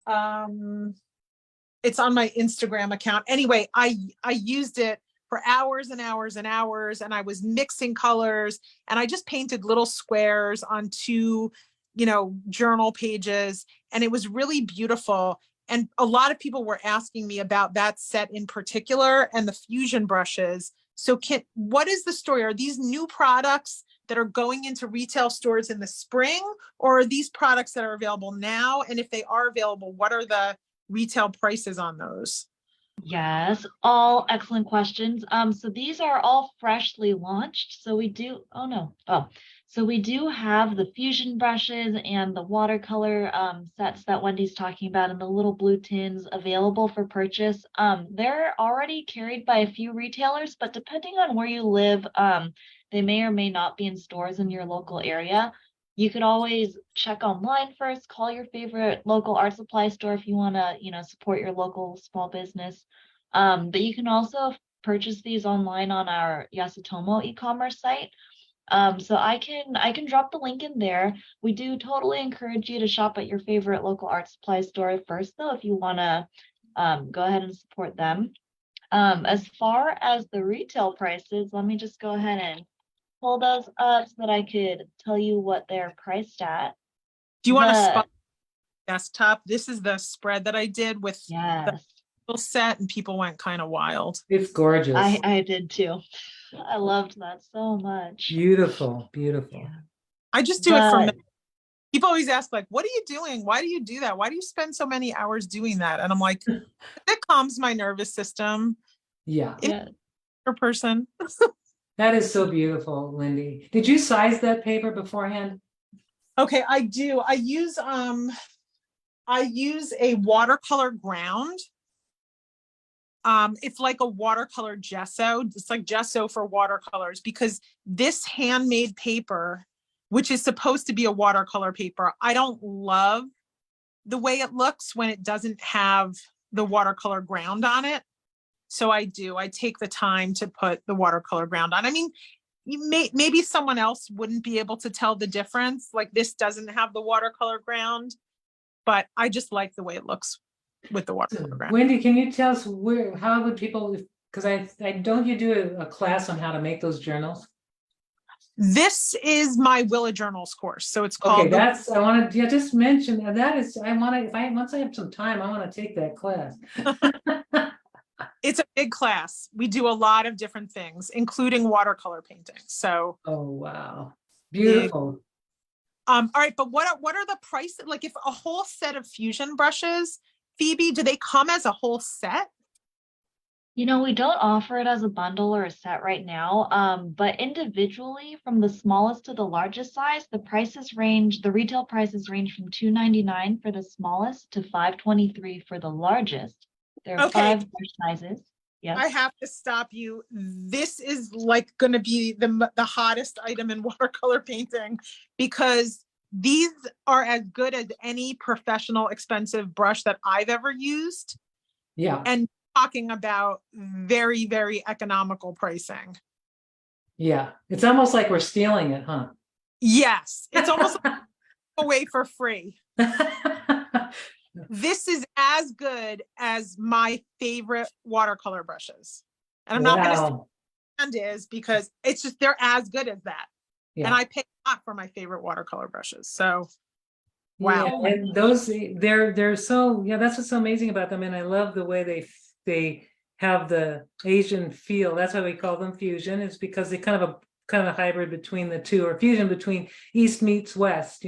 Speaker 3: It's on my Instagram account. Anyway, I used it for hours and hours and hours, and I was mixing colors, and I just painted little squares on two, you know, journal pages, and it was really beautiful. And a lot of people were asking me about that set in particular and the fusion brushes. So what is the story? Are these new products that are going into retail stores in the spring, or are these products that are available now? And if they are available, what are the retail prices on those?
Speaker 1: Yes, all excellent questions. So these are all freshly launched. So we do, oh no, oh, so we do have the fusion brushes and the watercolor sets that Wendy's talking about in the little blue tins available for purchase. They're already carried by a few retailers, but depending on where you live, they may or may not be in stores in your local area. You could always check online first, call your favorite local art supply store if you want to, support your local small business. But you can also purchase these online on our Yasutomo e-commerce site. So I can drop the link in there. We do totally encourage you to shop at your favorite local art supply store first, though, if you want to go ahead and support them. As far as the retail prices, let me just go ahead and pull those up so that I could tell you what they're priced at.
Speaker 3: Do you want to spot desktop? This is the spread that I did with the little set, and people went kind of wild.
Speaker 2: It's gorgeous.
Speaker 1: I did too. I loved that so much.
Speaker 2: Beautiful, beautiful.
Speaker 1: Yeah.
Speaker 3: I just do it for me. People always ask, like, what are you doing? Why do you do that? Why do you spend so many hours doing that? And I'm like, it calms my nervous system.
Speaker 2: Yeah.
Speaker 3: Per person.
Speaker 2: That is so beautiful, Lindy. Did you size that paper beforehand?
Speaker 3: Okay, I do. I use a watercolor ground. It's like a watercolor gesso. It's like gesso for watercolors, because this handmade paper, which is supposed to be a watercolor paper, I don't love the way it looks when it doesn't have the watercolor ground on it. So I take the time to put the watercolor ground on. I mean, maybe someone else wouldn't be able to tell the difference. Like, this doesn't have the watercolor ground, but I just like the way it looks with the watercolor ground.
Speaker 2: Wendy, can you tell us how would people, because I don't you do a class on how to make those journals?
Speaker 3: This is my Willa journals course. So it's called.
Speaker 2: Okay, I want to just mention that is, once I have some time, I want to take that class.
Speaker 3: It's a big class. We do a lot of different things, including watercolor painting. So.
Speaker 2: Oh, wow. Beautiful.
Speaker 3: All right, but what are the prices? Like, if a whole set of fusion brushes, Phoebe, do they come as a whole set?
Speaker 1: We don't offer it as a bundle or a set right now, but individually, from the smallest to the largest size, the retail prices range from $2.99 for the smallest to $5.23 for the largest. There are 5 brush sizes. Yes.
Speaker 3: I have to stop you. This is like going to be the hottest item in watercolor painting, because these are as good as any professional expensive brush that I've ever used.
Speaker 2: Yeah.
Speaker 3: And talking about very, very economical pricing.
Speaker 2: Yeah. It's almost like we're stealing it, huh?
Speaker 3: Yes. It's almost like away for free. This is as good as my favorite watercolor brushes. And I'm not going to say what the brand is, because it's just, they're as good as that. Yeah. And I pay a lot for my favorite watercolor brushes. So, wow.
Speaker 2: Yeah, and those, they're so, that's what's so amazing about them. And I love the way they have the Asian feel. That's why we call them fusion. It's because they kind of a hybrid between the two, or fusion between East meets West,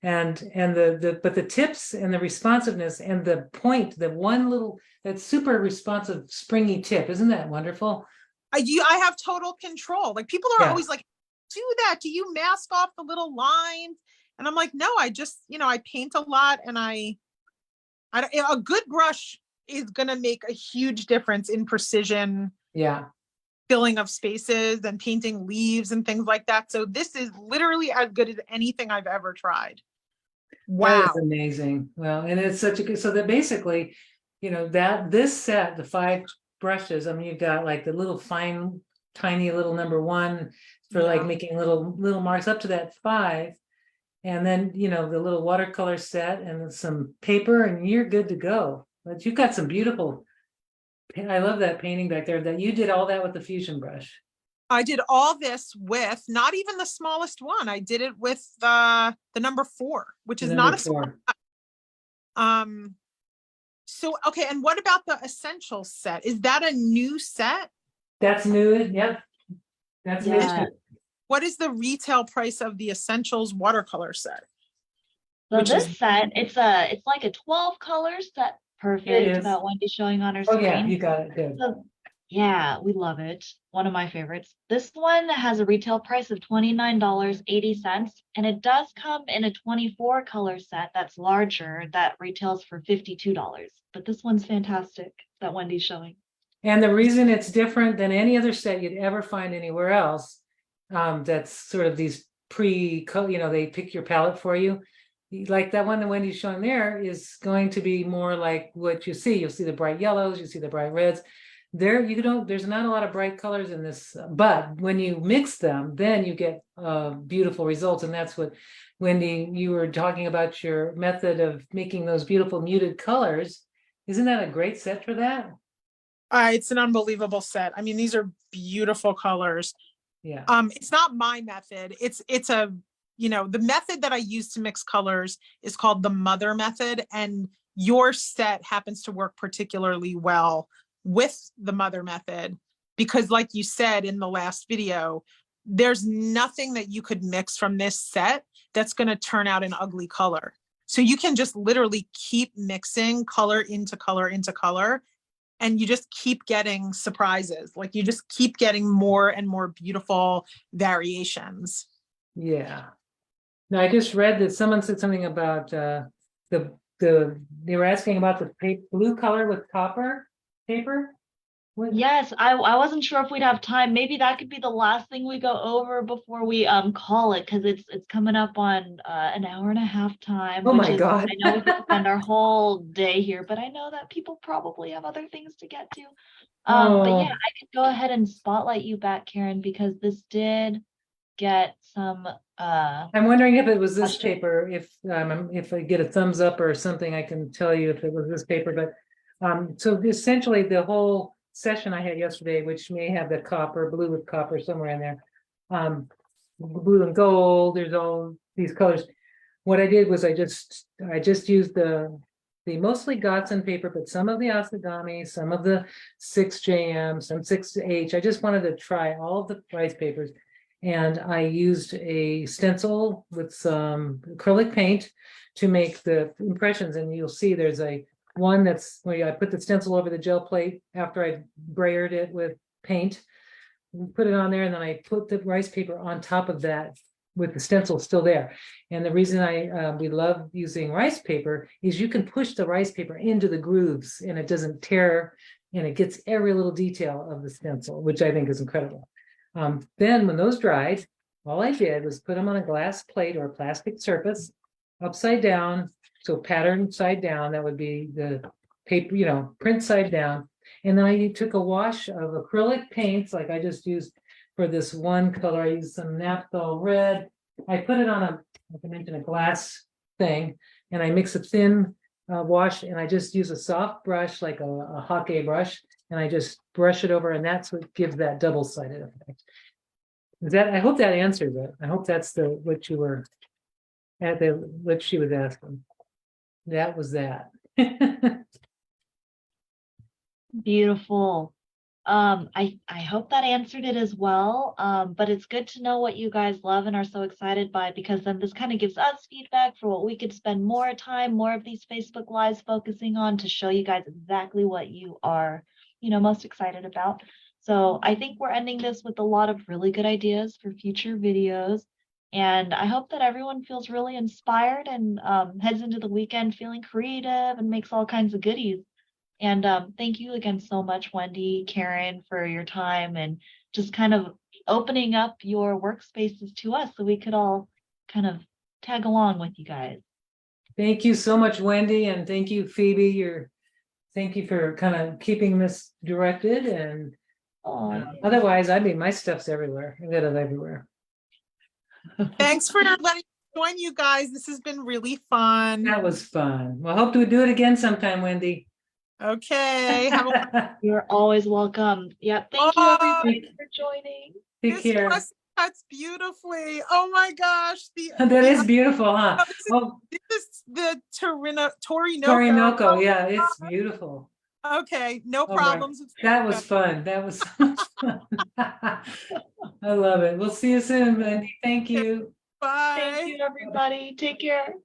Speaker 2: and but the tips and the responsiveness and the point, that super responsive springy tip, isn't that wonderful?
Speaker 3: I have total control. Like, people are always like, do that, do you mask off the little lines? And I'm like, no, I just, I paint a lot, and a good brush is going to make a huge difference in precision.
Speaker 2: Yeah.
Speaker 3: Filling of spaces and painting leaves and things like that. So this is literally as good as anything I've ever tried. Wow.
Speaker 2: That is amazing. Well, and it's such a good, so that basically, this set, the 5 brushes, I mean, you've got like the little fine, tiny little number 1 for like making little marks up to that 5. And then, the little watercolor set and some paper, and you're good to go. But you've got some beautiful, I love that painting back there, that you did all that with the fusion brush.
Speaker 3: I did all this with not even the smallest one. I did it with the number 4, which is not a small. So, okay. And what about the essentials set? Is that a new set?
Speaker 2: That's new. Yep. That's new.
Speaker 1: Yeah.
Speaker 3: What is the retail price of the Essentials watercolor set?
Speaker 1: So
Speaker 3: Which
Speaker 1: this
Speaker 3: is
Speaker 1: set, it's like a 12 color set,
Speaker 2: Here
Speaker 1: perfect
Speaker 2: it is.
Speaker 1: that Wendy's showing on her
Speaker 2: Oh yeah, you
Speaker 1: screen.
Speaker 2: got it. Good.
Speaker 1: So yeah, we love it. One of my favorites. This one has a retail price of $29.80, and it does come in a 24 color set that's larger that retails for $52. But this one's fantastic that Wendy's showing.
Speaker 2: And the reason it's different than any other set you'd ever find anywhere else, that's sort of these they pick your palette for you. Like that one that Wendy's showing there is going to be more like what you see. You'll see the bright yellows, you see the bright reds. There's not a lot of bright colors in this, but when you mix them, then you get beautiful results. And that's what, Wendy, you were talking about your method of making those beautiful muted colors. Isn't that a great set for that?
Speaker 3: it's an unbelievable set. I mean, these are beautiful colors.
Speaker 2: Yeah.
Speaker 3: It's not my method. It's a, the method that I use to mix colors is called the mother method. And your set happens to work particularly well with the mother method, because like you said in the last video, there's nothing that you could mix from this set that's going to turn out an ugly color. So you can just literally keep mixing color into color into color, and you just keep getting surprises. Like you just keep getting more and more beautiful variations.
Speaker 2: Yeah. Now I just read that someone said something about they were asking about the blue color with copper paper.
Speaker 1: Yes, I wasn't sure if we'd have time. Maybe that could be the last thing we go over before we call it, because it's coming up on an hour and a half time,
Speaker 2: Oh
Speaker 1: which
Speaker 2: my
Speaker 1: is
Speaker 2: God.
Speaker 1: I know we could spend our whole day here, but I know that people probably have other things to get to. But yeah, I could go ahead and spotlight you back, Karen, because this did get some
Speaker 2: I'm wondering if it was this
Speaker 1: question.
Speaker 2: paper, if I get a thumbs up or something, I can tell you if it was this paper, but so essentially the whole session I had yesterday, which may have the copper, blue with copper somewhere in there, blue and gold, there's all these colors. What I did was I just used the mostly Gasen paper, but some of the Asagami, some of the 6JM, some 6H. I just wanted to try all of the rice papers. And I used a stencil with some acrylic paint to make the impressions. And you'll see there's one that's where I put the stencil over the gel plate after I brayered it with paint, put it on there, and then I put the rice paper on top of that with the stencil still there. And the reason we love using rice paper is you can push the rice paper into the grooves and it doesn't tear, and it gets every little detail of the stencil, which I think is incredible. Then when those dried, all I did was put them on a glass plate or a plastic surface upside down. So pattern side down, that would be the paper, print side down. And then I took a wash of acrylic paints, like I just used for this one color. I used some naphthol red. I put it on like I mentioned, a glass thing, and I mix a thin wash, and I just use a soft brush, like a hake brush, and I just brush it over, and that's what gives that double-sided effect. I hope that answers it. I hope that's what she was asking. That was that.
Speaker 1: Beautiful. I hope that answered it as well. But it's good to know what you guys love and are so excited by, because then this kind of gives us feedback for what we could spend more time, more of these Facebook Lives focusing on, to show you guys exactly what you are, most excited about. So I think we're ending this with a lot of really good ideas for future videos. And I hope that everyone feels really inspired and heads into the weekend feeling creative and makes all kinds of goodies. And thank you again so much, Wendy, Karen, for your time and just kind of opening up your workspaces to us so we could all kind of tag along with you guys.
Speaker 2: Thank you so much, Wendy, and thank you, Phoebe. Thank you for kind of keeping this directed. And otherwise, my stuff's everywhere. I got it everywhere.
Speaker 3: Thanks for letting me join you guys. This has been really fun.
Speaker 2: That was fun. Well, I hope to do it again sometime, Wendy.
Speaker 3: Okay.
Speaker 1: You're always welcome. Yeah. Thank you, everybody, for joining.
Speaker 2: Take care.
Speaker 3: Cuts beautifully. Oh my gosh.
Speaker 2: That is beautiful, huh?
Speaker 3: This is the Torinoko.
Speaker 2: Torinoko, yeah, it's beautiful.
Speaker 3: Okay, no
Speaker 2: All right.
Speaker 3: problems.
Speaker 2: That was fun. That was so much fun. I love it. We'll see you soon, Wendy. Thank you.
Speaker 3: Bye.
Speaker 1: Thank you, everybody. Take care.